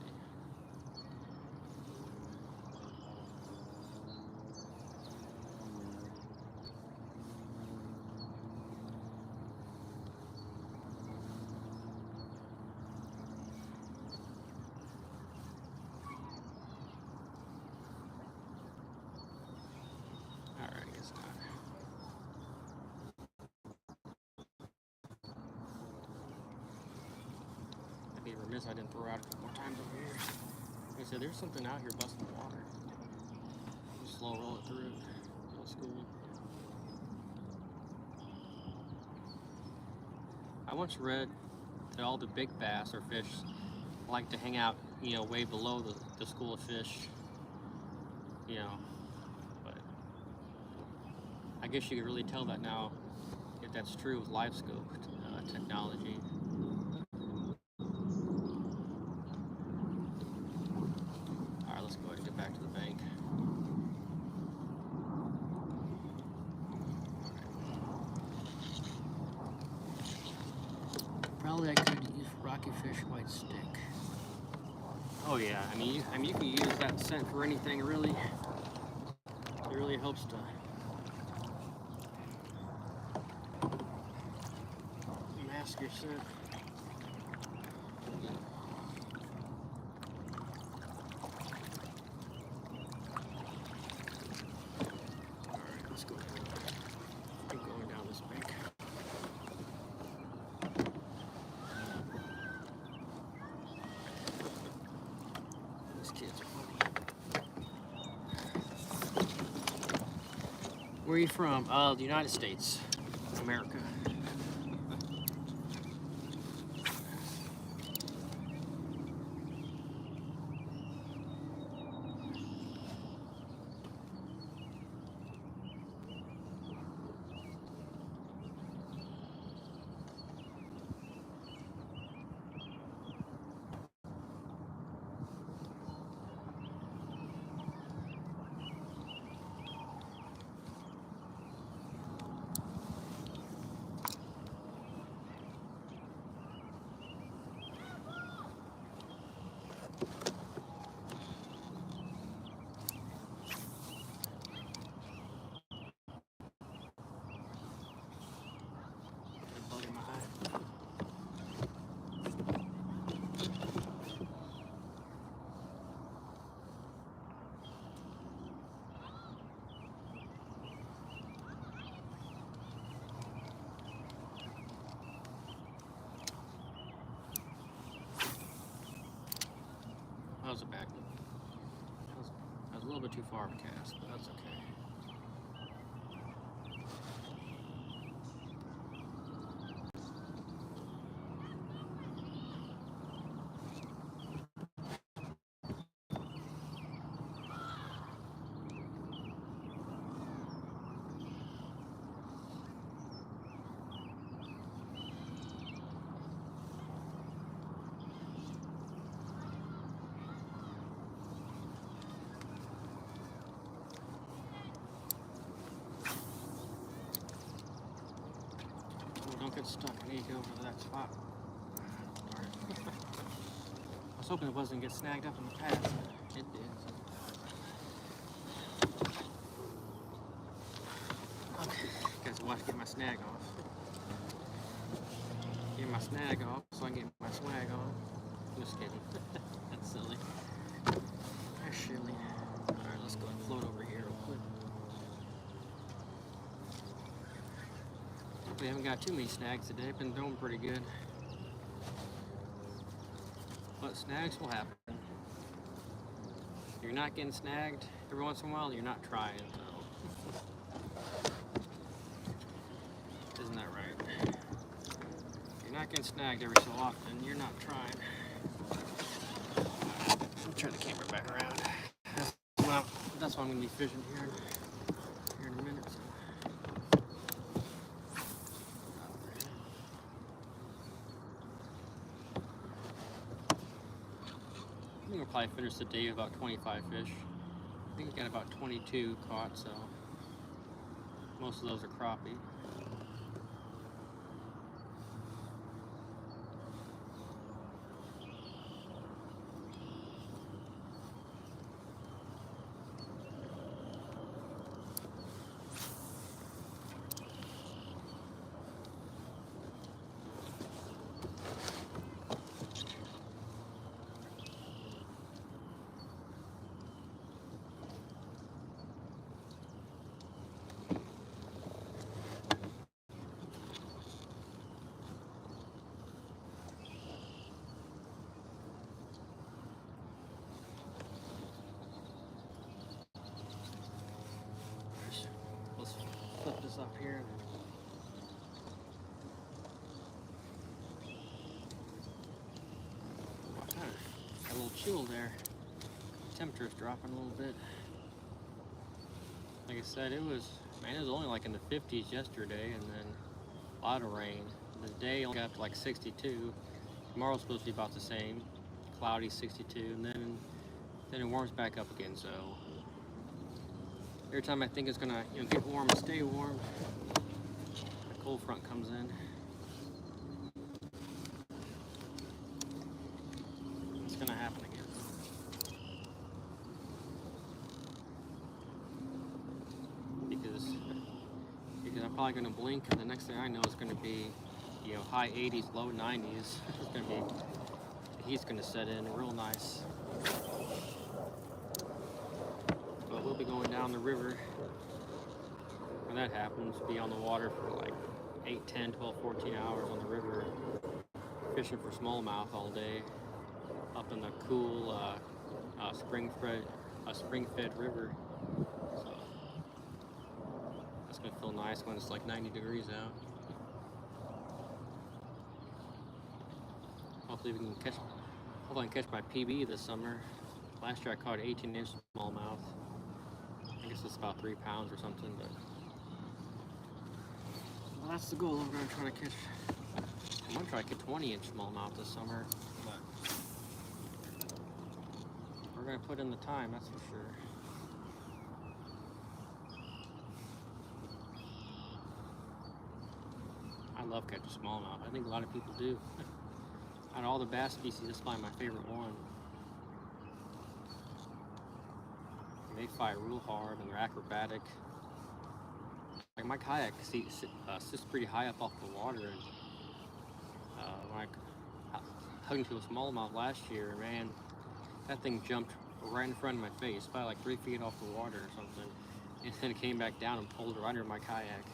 All right, I guess not. I'd be remiss I didn't throw out a couple more times over here. Like I said, there's something out here busting the water. Just slow roll it through. Old school. I once read that all the big bass or fish like to hang out, you know, way below the school of fish. You know, but I guess you could really tell that now if that's true with live scope technology. All right, let's go ahead and get back to the bank. Probably I could use rocky fish white stick. Oh yeah, I mean you can use that scent for anything really. It really helps to mask your scent. Alright, let's go ahead. Keep going down this bank. These kids are funny. Where are you from? The United States, America. was a bad one. That was a little bit too far of a cast, but that's okay. Don't get stuck. I need to go over to that spot. Darn it. I was hoping it wasn't get snagged up in the past, but it did. Okay, guys, watch get my snag off. Get my snag off so I can get my swag on. Just kidding. That's silly. That's silly. Alright, let's go and float over here real quick. We haven't got too many snags today. Been doing pretty good. But snags will happen. If you're not getting snagged every once in a while, you're not trying, so. Isn't that right? If you're not getting snagged every so often, you're not trying. I'll turn the camera back around. Well, that's why I'm going to be fishing here in a minute. So. I think we'll probably finish the day with about 25 fish. I think we got about 22 caught, so most of those are crappie. Flip this up here. Got a little chill there. Temperature's dropping a little bit. Like I said, it was only like in the 50s yesterday, and then a lot of rain. The day only got up to like 62. Tomorrow's supposed to be about the same, cloudy 62, and then it warms back up again. So every time I think it's gonna get warm and stay warm, the cold front comes in. It's gonna happen again. Because I'm probably gonna blink, and the next thing I know it's gonna be, high 80s, low 90s. It's gonna be, the heat's gonna set in real nice. But we'll be going down the river when that happens, be on the water for like 8, 10, 12, 14 hours on the river, fishing for smallmouth all day, up in the cool spring-fed river. So that's gonna feel nice when it's like 90 degrees out. Hopefully I can catch my PB this summer. Last year I caught 18-inch smallmouth. I guess it's about 3 pounds or something, but well, that's the goal. I'm gonna try to catch 20-inch smallmouth this summer, but we're gonna put in the time, that's for sure. I love catching smallmouth. I think a lot of people do. Out of all the bass species, this is probably my favorite one. They fight real hard and they're acrobatic. Like my kayak sits pretty high up off the water, and when I hugged into a smallmouth last year, man, that thing jumped right in front of my face, probably like 3 feet off the water or something, and then it came back down and pulled right under my kayak.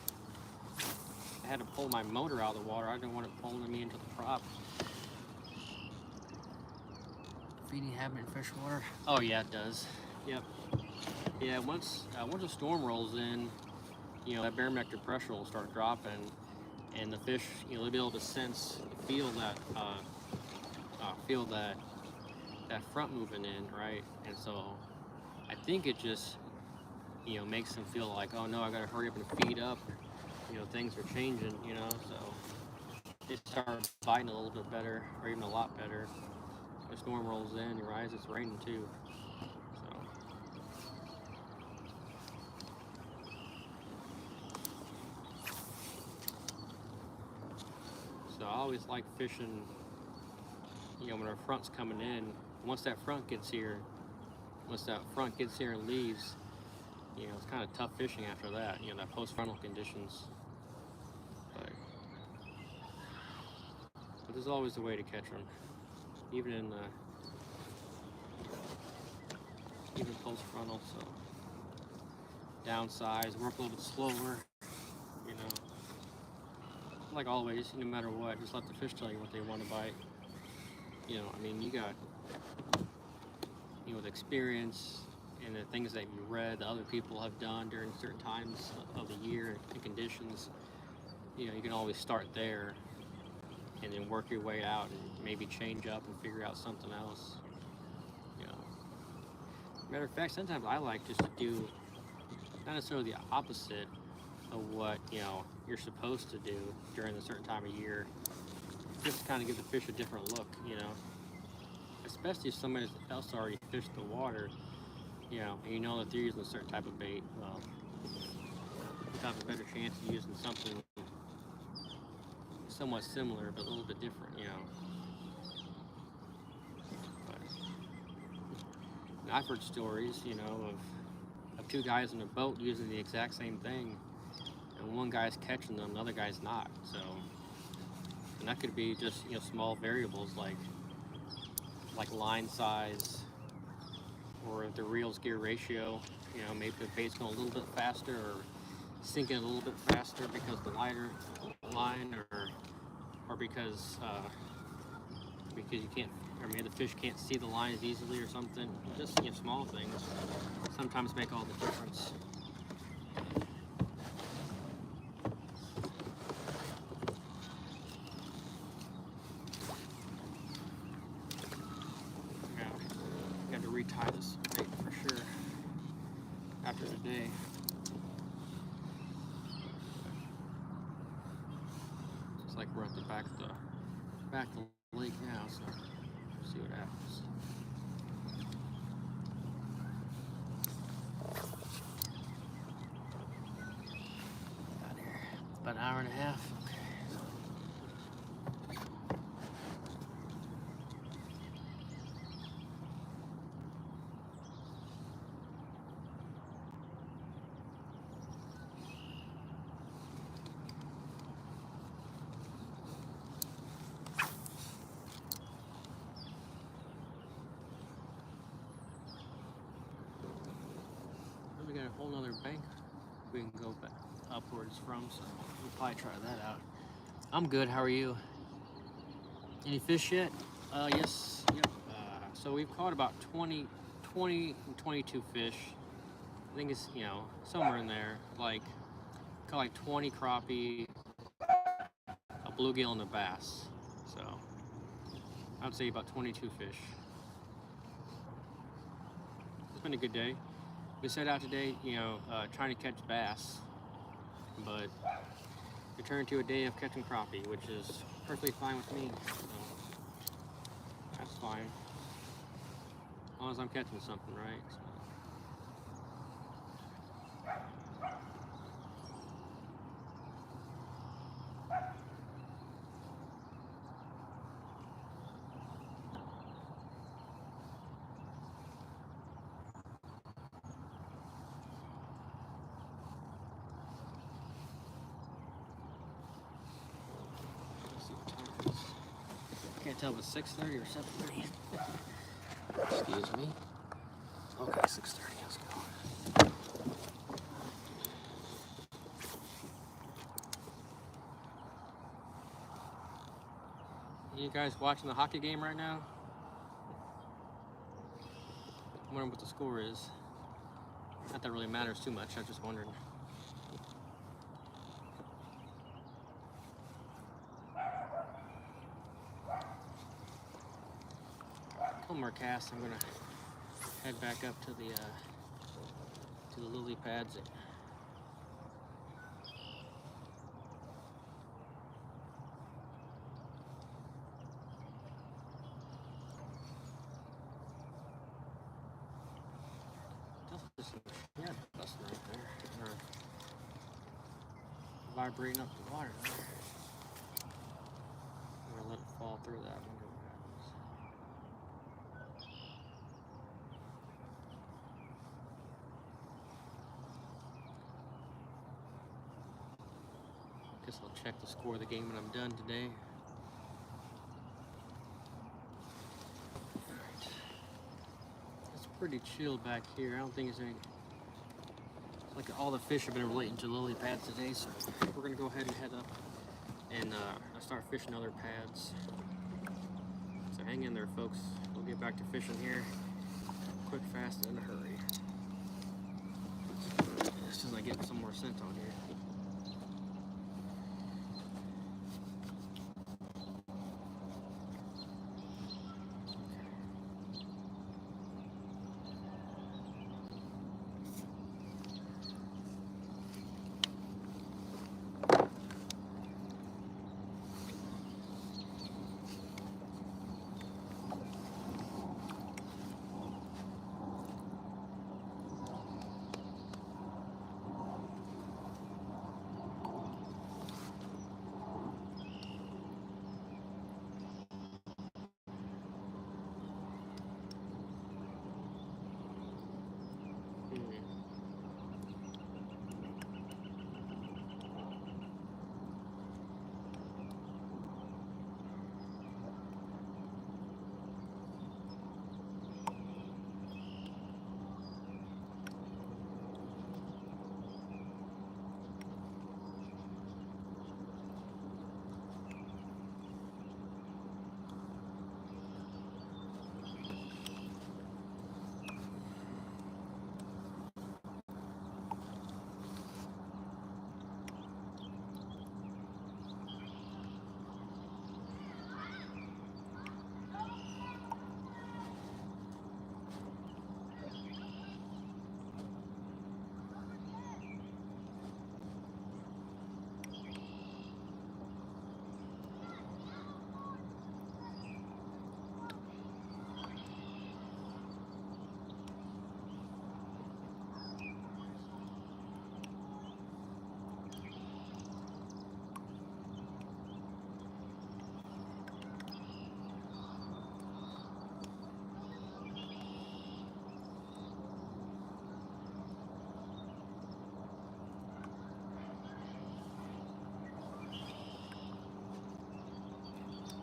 I had to pull my motor out of the water. I didn't want it pulling me into the prop. feeding habit in freshwater? Oh yeah, it does. Yep. Yeah, once a storm rolls in, you know, that barometric pressure will start dropping, and the fish, you know, they'll be able to feel that front moving in, right? And so I think it just, you know, makes them feel like, oh no, I gotta hurry up and feed up. You know, things are changing, you know, so they start biting a little bit better, or even a lot better. The storm rolls in, you realize it's raining too. So I always like fishing, you know, when our front's coming in. Once that front gets here and leaves, you know, it's kind of tough fishing after that, you know, that post-frontal conditions. But there's always a way to catch them, even in even post-frontal. So downsize, work a little bit slower, you know. Like always, no matter what, just let the fish tell you what they want to bite. You know, I mean, you got, you know, with experience and the things that you read that other people have done during certain times of the year and conditions, you know, you can always start there and then work your way out and maybe change up and figure out something else. You know, matter of fact, sometimes I like just to do not necessarily the opposite of what, you know, you're supposed to do during a certain time of year, just to kind of give the fish a different look, you know. Especially if somebody else already fished the water, you know, and you know that they're using a certain type of bait. Well, you have a better chance of using something somewhat similar but a little bit different, you know. But I've heard stories, you know, of two guys in a boat using the exact same thing, and one guy's catching them, the other guy's not. So, and that could be just, you know, small variables like line size or the reel's gear ratio. You know, maybe the bait's going a little bit faster or sinking a little bit faster because the lighter line, or because you can't, or maybe the fish can't see the line as easily or something. Just, you know, small things sometimes make all the difference. Yeah, got to retie this bait for sure after today. It's like we're at the back of the lake now, so we'll see what happens. About an hour and a half. We got a whole nother bank we can go back upwards from, so we'll probably try that out. I'm good. How are you? Any fish yet? Yes. Yep. So we've caught about 20 and 22 fish. I think it's, you know, somewhere in there. Like, caught like 20 crappie, a bluegill, and a bass. So I'd say about 22 fish. It's been a good day. We set out today, you know, trying to catch bass, but it turned to a day of catching crappie, which is perfectly fine with me. So that's fine, as long as I'm catching something, right? So. Can't tell if it's 6:30 or 7:30. Excuse me. Okay, 6:30. Let's go. You guys watching the hockey game right now? wondering what the score is. Not that it really matters too much, I just wondered. A couple more casts, I'm gonna head back up to the lily pads. Yeah, that's right there. Vibrating up the water there. I'm gonna let it fall through that. Wonder what happens. Guess I'll check the score of the game when I'm done today. Alright. It's pretty chill back here. I don't think there's any. It's like all the fish have been relating to lily pads today, so we're gonna go ahead and head up and start fishing other pads. So hang in there, folks. We'll get back to fishing here quick, fast, and in a hurry. As soon as I get some more scent on here.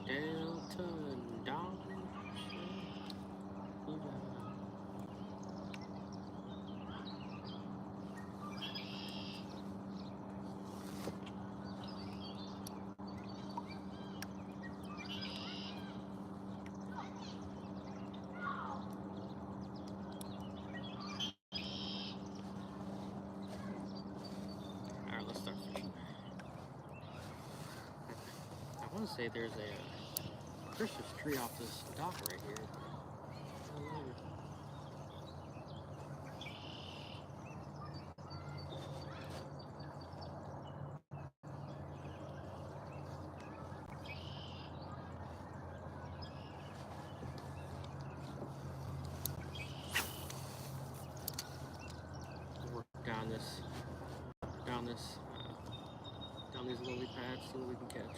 Delta Dawn. Alright, let's start fishing. I want to say there's a Christmas tree off this dock right here. We'll work down these lily pads, see what we can catch.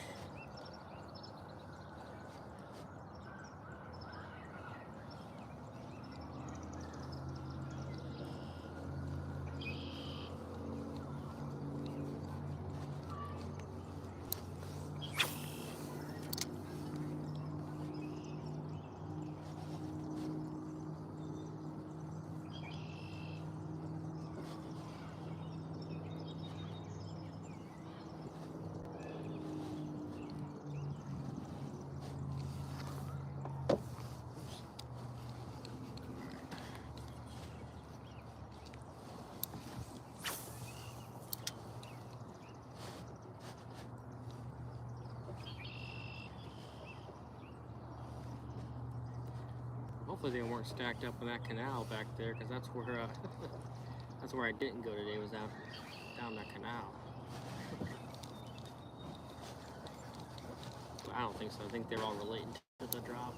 Hopefully they weren't stacked up in that canal back there, because that's where that's where I didn't go today, was down that canal. But I don't think so. I think they're all related to the drop.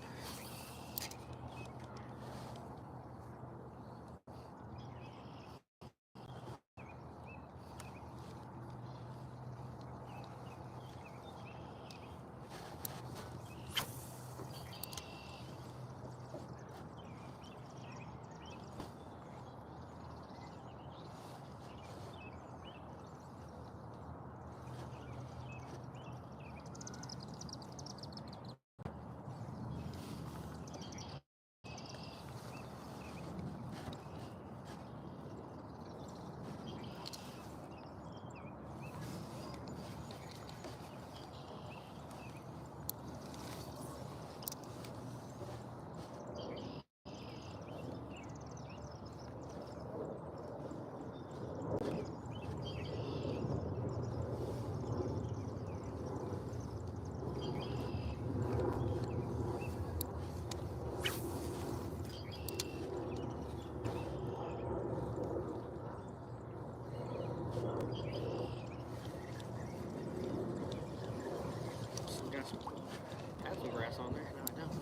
Had some grass on there. No, I don't.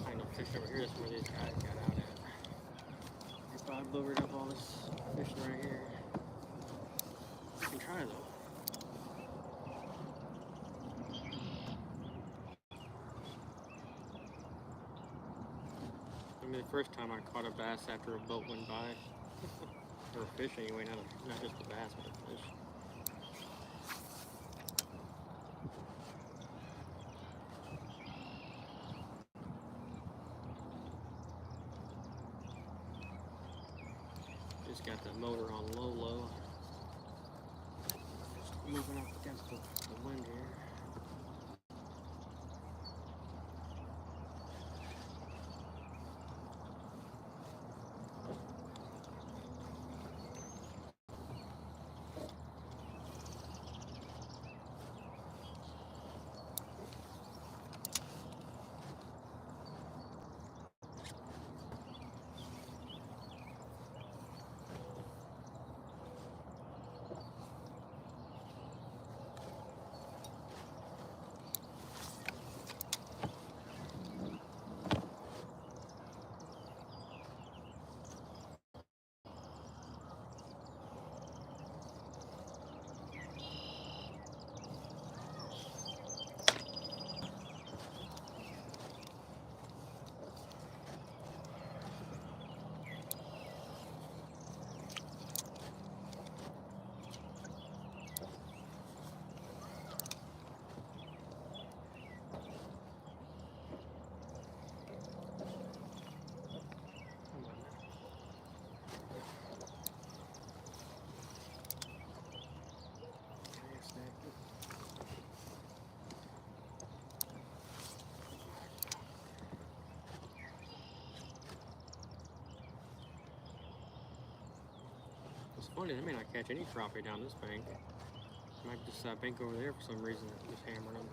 I know fish over here. That's where these guys got out at. They probably boogered up all this fishing right here. I can try though. I mean, the first time I caught a bass after a boat went by, or a fish anyway, not just a bass, but a fish. Just got the motor on low. Just moving up against the wind here. It's funny, they may not catch any crappie down this bank. Might just bank over there for some reason, just hammering them.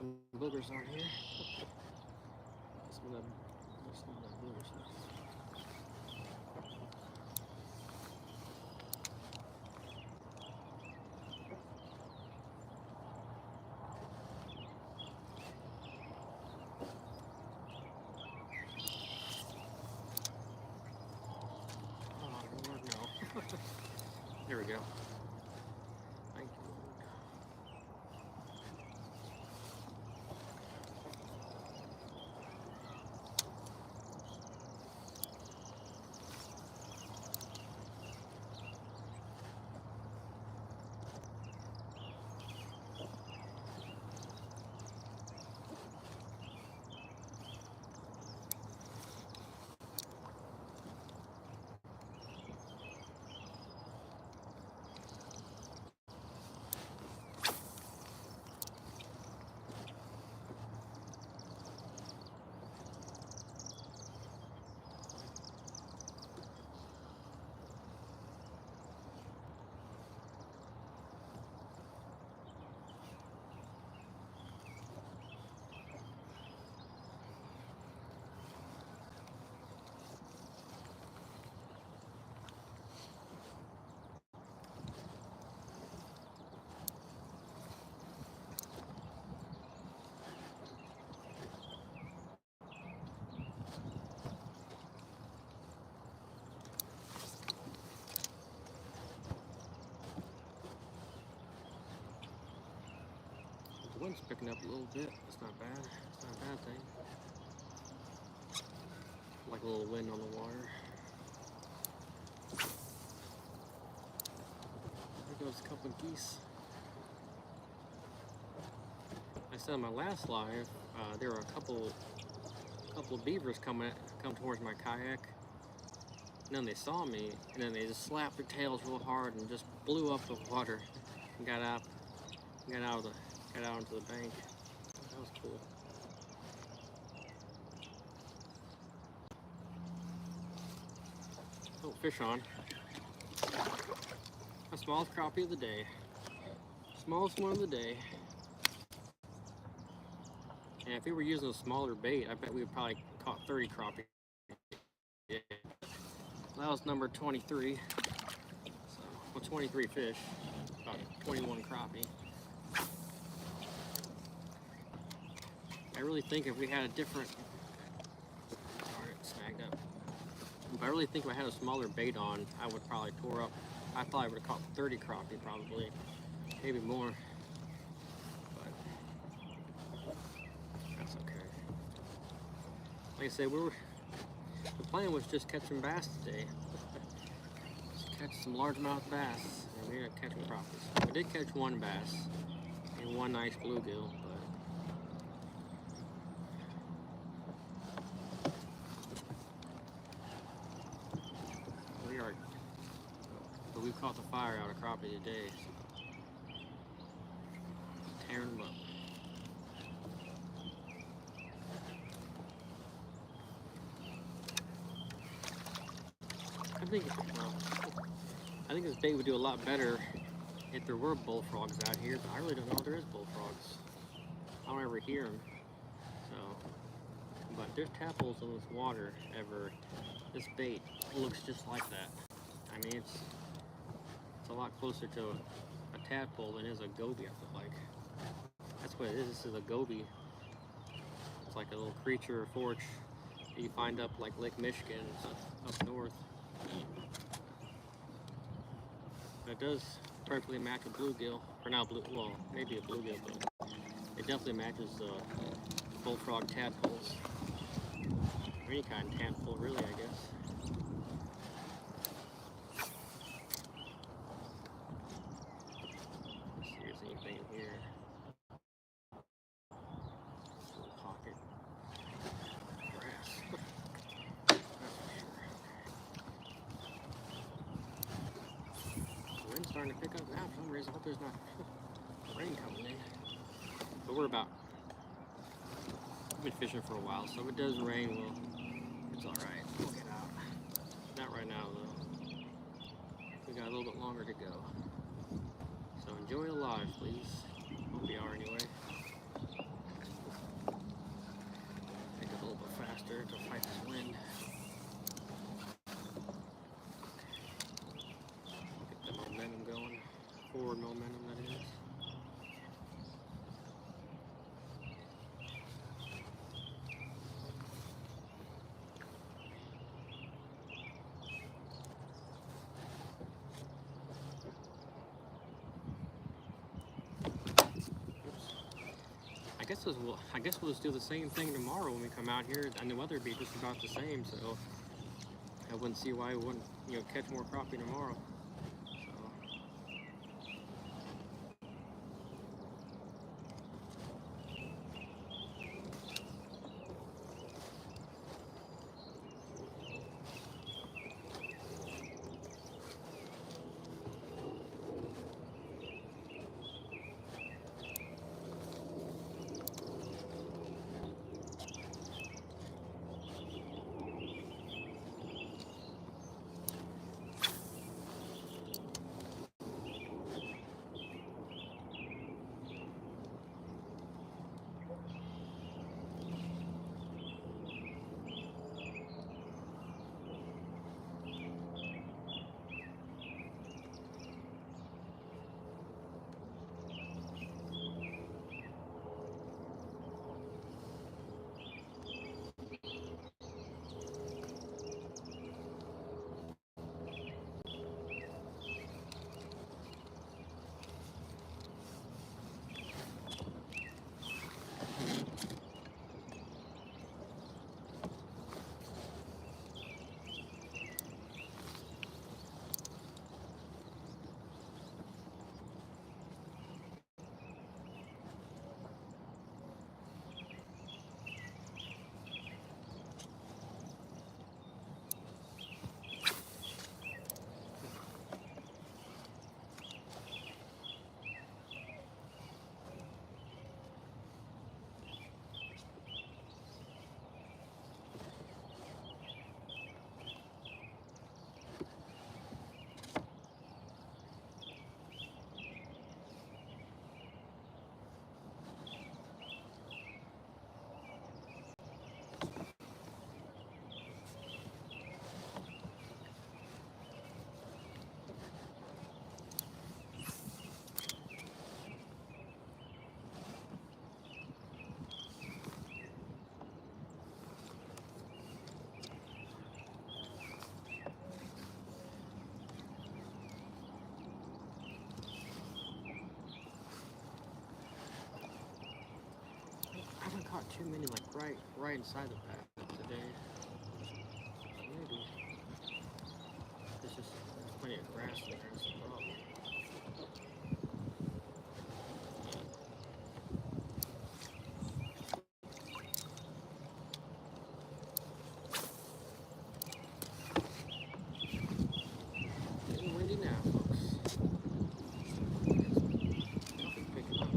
Some boogers on here. Some of the boogers. Oh, Lord, no. There we go. Thank you. Sun's picking up a little bit. It's not bad. It's not a bad thing. Like a little wind on the water. There goes a couple of geese. I said on my last live, there were a couple of beavers come towards my kayak, and then they saw me, and then they just slapped their tails real hard and just blew up the water and got out onto the bank. That was cool. Oh, fish on. My smallest crappie of the day. Smallest one of the day. And if we were using a smaller bait, I bet we would probably caught 30 crappie. Yeah. That was number 23. So, well, 23 fish, about 21 crappie. I really think if we had a different, darn it, snagged up. If I really think if I had a smaller bait on, I would probably I probably would have caught 30 crappie, probably, maybe more. Like I said, the plan was just catching bass today. Just catch some largemouth bass, and we ended up catching crappies. We did catch one bass and one nice bluegill, but we caught the fire out of crappie today, so tearing them up. I think this bait would do a lot better if there were bullfrogs out here, but I really don't know if there is bullfrogs. I don't ever hear them. So, but there's tadpoles in this water ever. This bait looks just like that. I mean, it's a lot closer to a tadpole than it is a goby, I feel like. That's what it is. This is a goby. It's like a little creature or forage that you find up like Lake Michigan and stuff up north. But it does perfectly match a bluegill, or not blue, well, maybe a bluegill, but it definitely matches bullfrog tadpoles. Or any kind of tadpole, really, I guess. Let's see if there's anything in here. Pocket. Grass. Wind's starting to pick up now for some reason. I hope there's not rain coming in. But we've been fishing for a while, so if it does rain, well, it's alright. We'll get out. Not right now, though. We got a little bit longer to go. So enjoy the live, please. Hope you are anyway. Make it a little bit faster to fight this wind. Forward momentum, that is. I guess we'll just do the same thing tomorrow when we come out here, and the weather will be just about the same, so I wouldn't see why we wouldn't, catch more crappie tomorrow. caught too many like right inside the path today. Maybe. There's plenty of grass in there, that's the problem. Getting windy now, folks. Nothing picking up.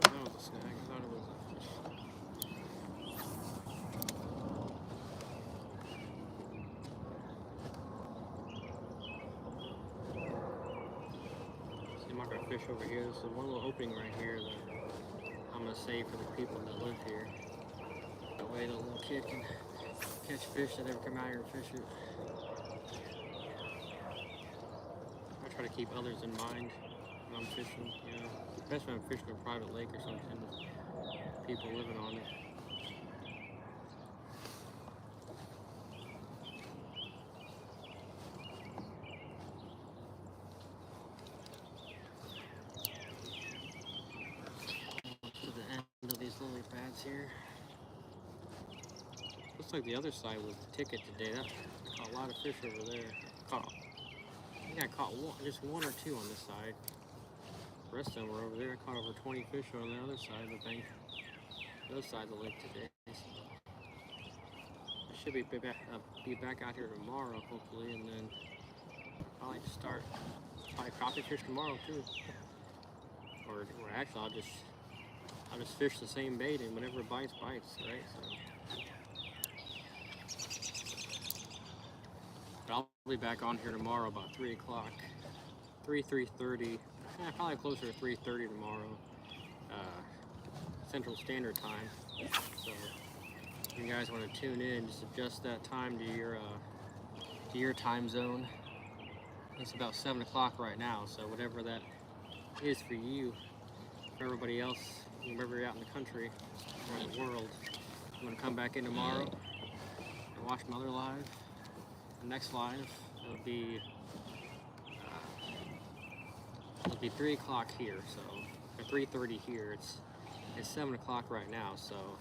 That was a snag. I thought it was a fish. See, I'm not gonna fish over here. There's one little opening right here that I'm gonna save for the people that live here. That way the little kid can catch fish that ever come out here and fish it. I try to keep others in mind when I'm fishing, you know, especially when I'm fishing a private lake or something with people living on it. To the end of these lily pads here. Looks like the other side was the ticket today. That caught a lot of fish over there. I think I caught just one or two on this side. The rest of them were over there. I caught over 20 fish on the other side of the bank. The other side of the lake today. I should be back out here tomorrow, hopefully, and then I'll start probably crappie fish tomorrow too. Or actually, I'll just fish the same bait, and whenever it bites, right? So. But I'll be back on here tomorrow about 3 o'clock, 3:30. Probably closer to 3:30 tomorrow, Central Standard Time. So if you guys want to tune in, just adjust that time to your time zone. It's about 7 o'clock right now, so whatever that is for you, for everybody else, wherever you're out in the country, around the world, I'm gonna come back in tomorrow and watch my other live. The next live will be 3 o'clock here, so or 3:30 here. It's 7 o'clock right now, so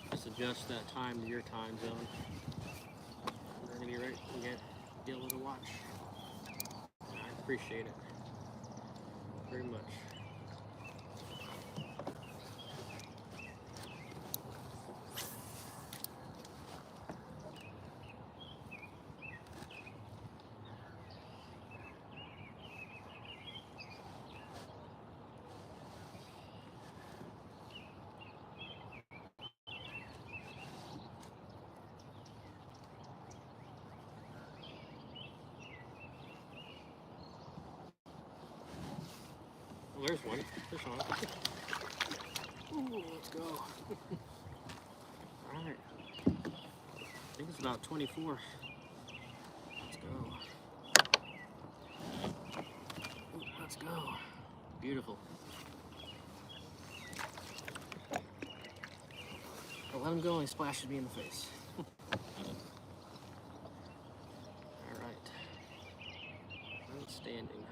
just adjust that time to your time zone. We're gonna be right and be able to watch. I appreciate it very much. Well, there's one. Fish on. Ooh, let's go. Alright. I think it's about 24. Let's go. Ooh, let's go. Beautiful. I let him go and he splashes me in the face. Alright. Outstanding.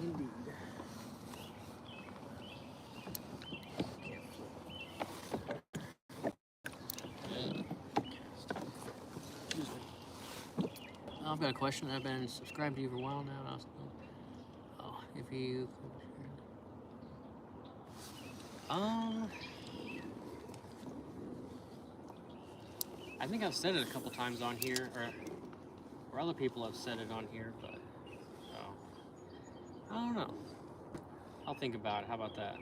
Indeed. Excuse me. I've got a question. I've been subscribed to you for a while now. Oh, if you... I think I've said it a couple times on here, or other people have said it on here, but I don't know. I'll think about it. How about that?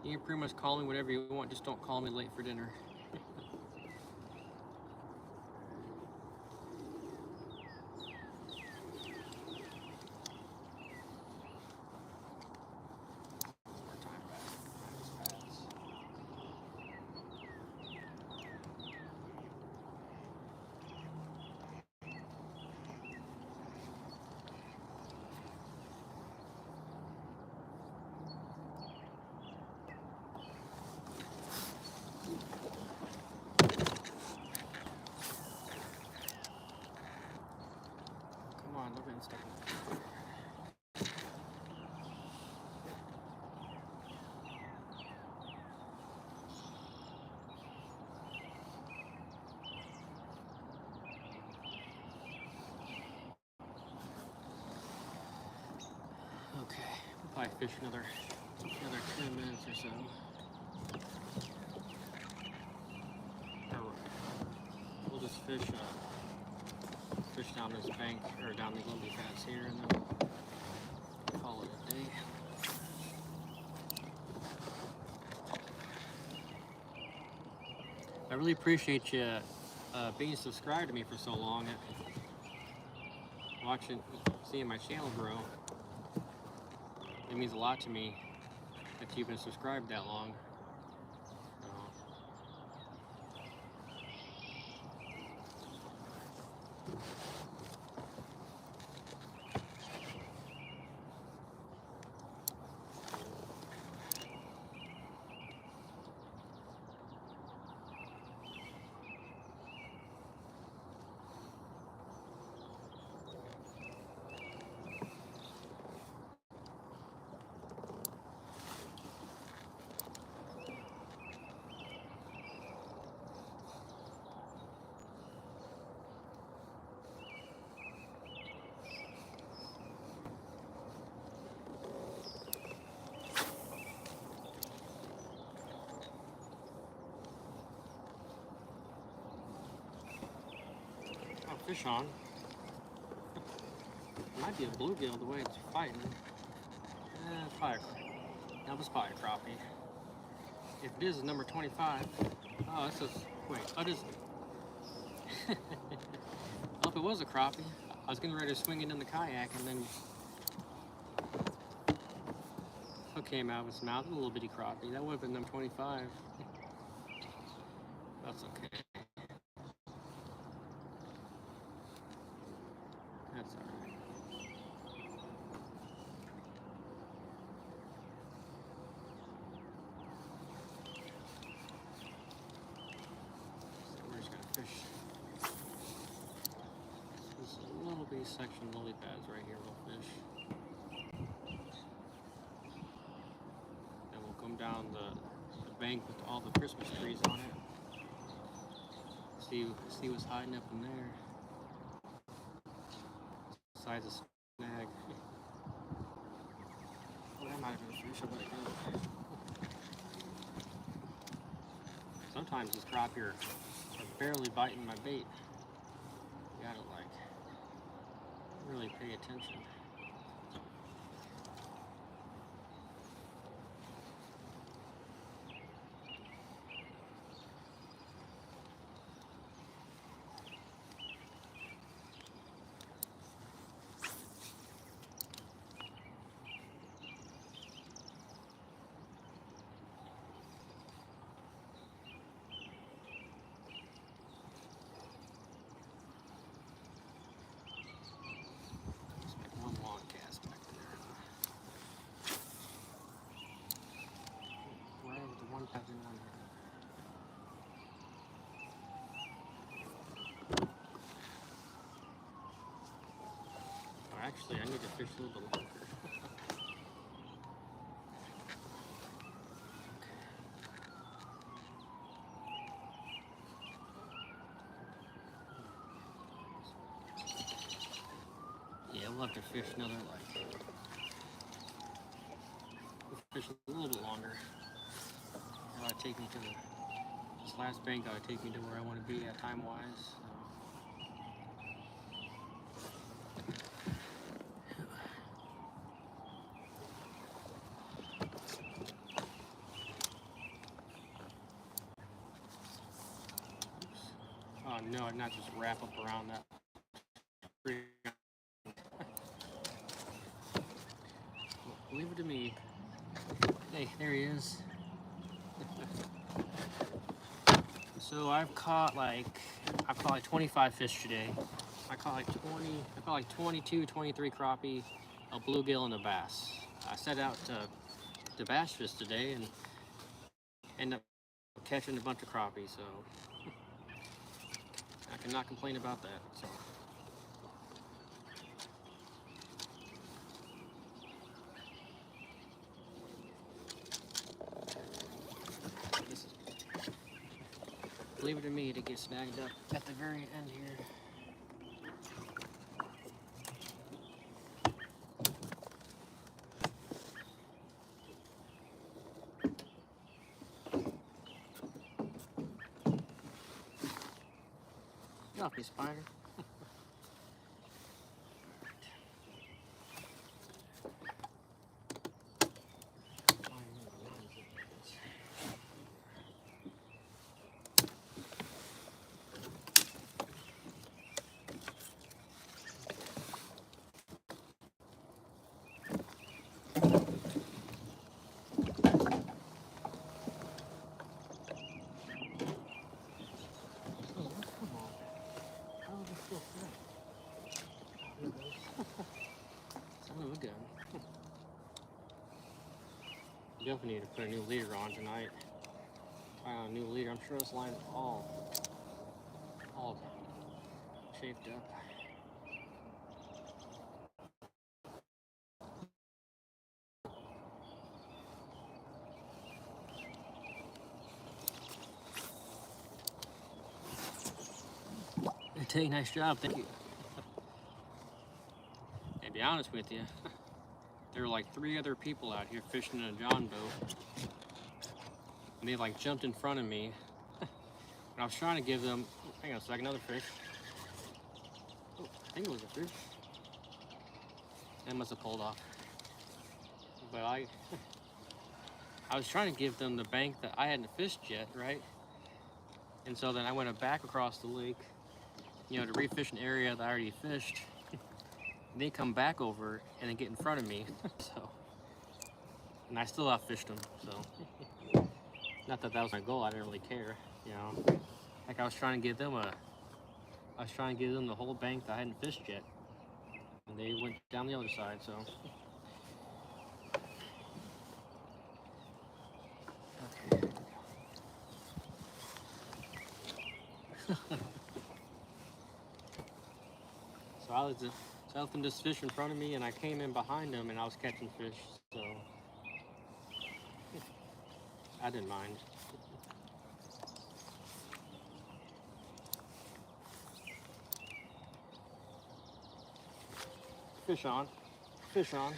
You can pretty much call me whatever you want, just don't call me late for dinner. Come on, look at stuff. Okay, we'll probably fish another 10 minutes or so. We'll just fish down this bank, or down these lily pads here, and then we'll call it a day. I really appreciate you being subscribed to me for so long, seeing my channel grow. It means a lot to me that you've been subscribed that long. Fish on. It might be a bluegill the way it's fighting. It's probably it's probably a crappie. If it is, number 25. Oh, this is. Wait, I just. Well, if it was a crappie, I was getting ready to swing it in the kayak, and then hook came out of his mouth, a little bitty crappie. That would have been number 25. That's okay. That's all right. So we're just gonna fish this little bitty section of lily pads right here. We'll fish, and we'll come down the bank with all the Christmas trees on it. See what's hiding up in there. Size of snag. Well, that might have been a fish. I'll let it go. Sometimes this crappie are barely biting my bait. You gotta really pay attention. Actually, I need to fish a little bit longer. Yeah, we'll have to fish another, like, we'll fish a little bit longer. That'll take me to this last bank. Gotta take me to where I want to be at time-wise. Oh no, I'd not just wrap up around that tree. Leave it to me. Hey, there he is. So I've caught like 25 fish today. I caught like 22, 23 crappie, a bluegill, and a bass. I set out to bass fish today and ended up catching a bunch of crappie, so I cannot complain about that. So. Leave it to me to get snagged up at the very end here. Get off me, spider. Son of a gun. Definitely need to put a new leader on tonight. Try a new leader. I'm sure this line's all shaped up. Hey, nice job, thank you. To be honest with you, there were like 3 other people out here fishing in a John boat. And they like jumped in front of me. And I was trying to give them, hang on a second, another fish. Oh, I think it was a fish. That must have pulled off. But I was trying to give them the bank that I hadn't fished yet, right? And so then I went back across the lake, you know, to refish an area that I already fished. And they come back over and they get in front of me. So, and I still outfished them. So, not that that was my goal. I didn't really care, you know. Like I was trying to give them the whole bank that I hadn't fished yet, and they went down the other side. So. Okay. So I let them just fish in front of me, and I came in behind them, and I was catching fish. So I didn't mind. Fish on. Fish on.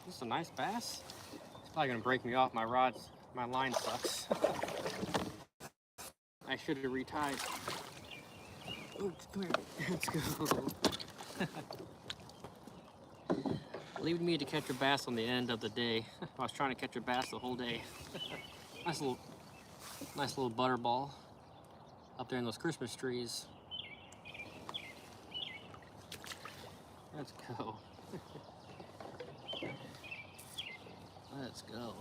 This is a nice bass. It's probably gonna break me off. My line sucks. I should have retied. Oh, come here. Let's go. Leave me to catch a bass on the end of the day. I was trying to catch a bass the whole day. Nice little butterball up there in those Christmas trees. Let's go. Let's go.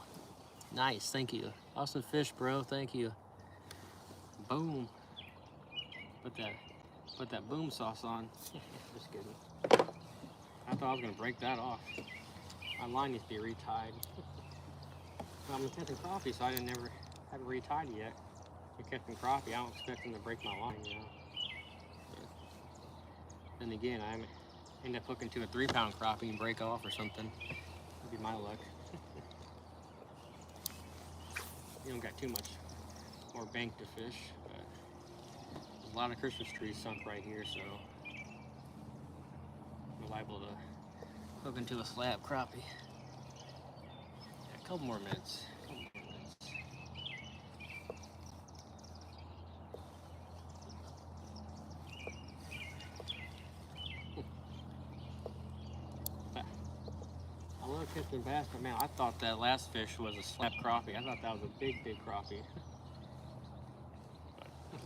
Nice, thank you. Awesome fish, bro, thank you. Boom. Put that boom sauce on. Just kidding. I thought I was gonna break that off. My line needs to be retied. Well, I'm catching crappie, so I haven't retied yet. I'm catching crappie, I don't expect them to break my line, you know. Then again, I end up hooking to a 3-pound crappie and break off or something. That'd be my luck. You don't got too much more bank to fish, but there's a lot of Christmas trees sunk right here, so I'm liable to hook into a slab crappie. Yeah, a couple more minutes. I love catching bass, but man, I thought that last fish was a slab crappie. I thought that was a big, big crappie.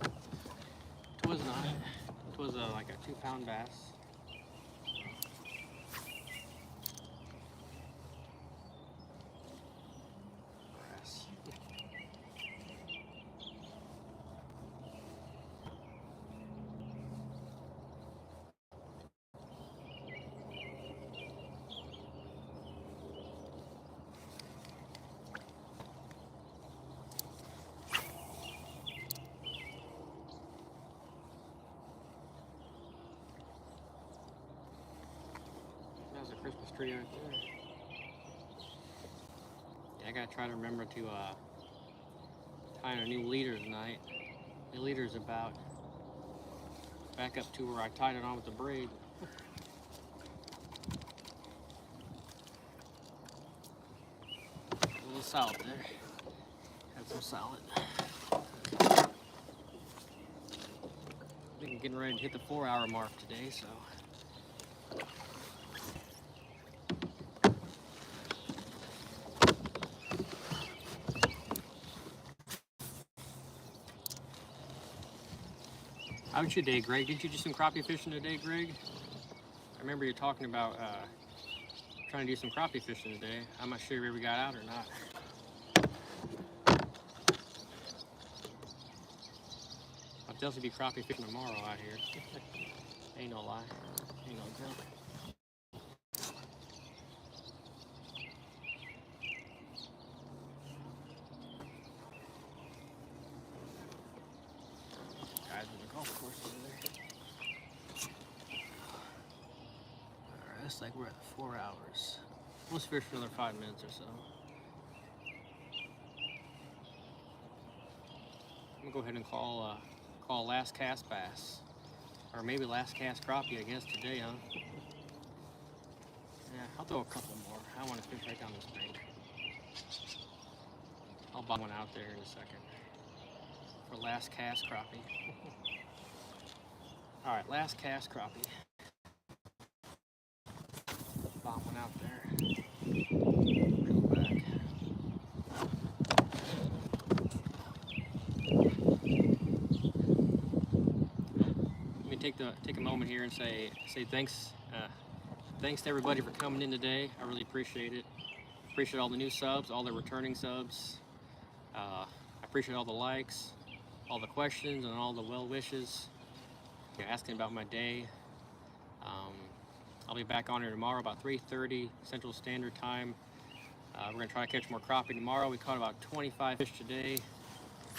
But it was not. It was like a 2-pound bass. Grass. There's a Christmas tree right there. Yeah, I gotta try to remember to tie in a new leader tonight. The leader's about back up to where I tied it on with the braid. A little solid there. Had some solid. I think I'm getting ready to hit the 4-hour mark today, so. How was your day, Greg? Did you do some crappie fishing today, Greg? I remember you talking about trying to do some crappie fishing today. I'm not sure if you ever got out or not. I'll definitely be crappie fishing tomorrow out here. Ain't no lie. Ain't no joke. Guys in the golf course over there. Alright, looks like we're at 4 hours. Let's fish for another 5 minutes or so. I'm gonna go ahead and call last cast bass. Or maybe last cast crappie, I guess, today, huh? Yeah, I'll throw a couple more. I want to fish right down this bank. I'll buy one out there in a second. For last cast crappie. Alright, last cast crappie. Bomb one out there. Reel back. Let me take a moment here and say thanks thanks to everybody for coming in today. I really appreciate it. Appreciate all the new subs, all the returning subs. I appreciate all the likes, all the questions, and all the well wishes. You're asking about my day. I'll be back on here tomorrow about 3:30 Central Standard Time. We're gonna try to catch more crappie tomorrow. We caught about 25 fish today,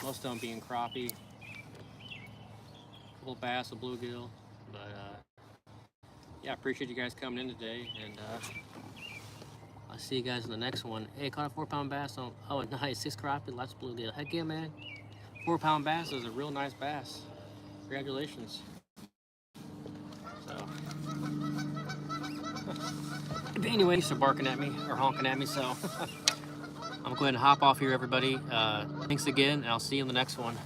most of them being crappie. A couple bass, a bluegill, but yeah, I appreciate you guys coming in today, and I'll see you guys in the next one. Hey, caught a 4-pound bass on, oh nice, 6 crappie, lots of bluegill. Heck yeah, man. 4-pound bass is a real nice bass. Congratulations. So, but anyway, he's still barking at me, or honking at me, so I'm gonna go ahead and hop off here, everybody. Thanks again, and I'll see you in the next one.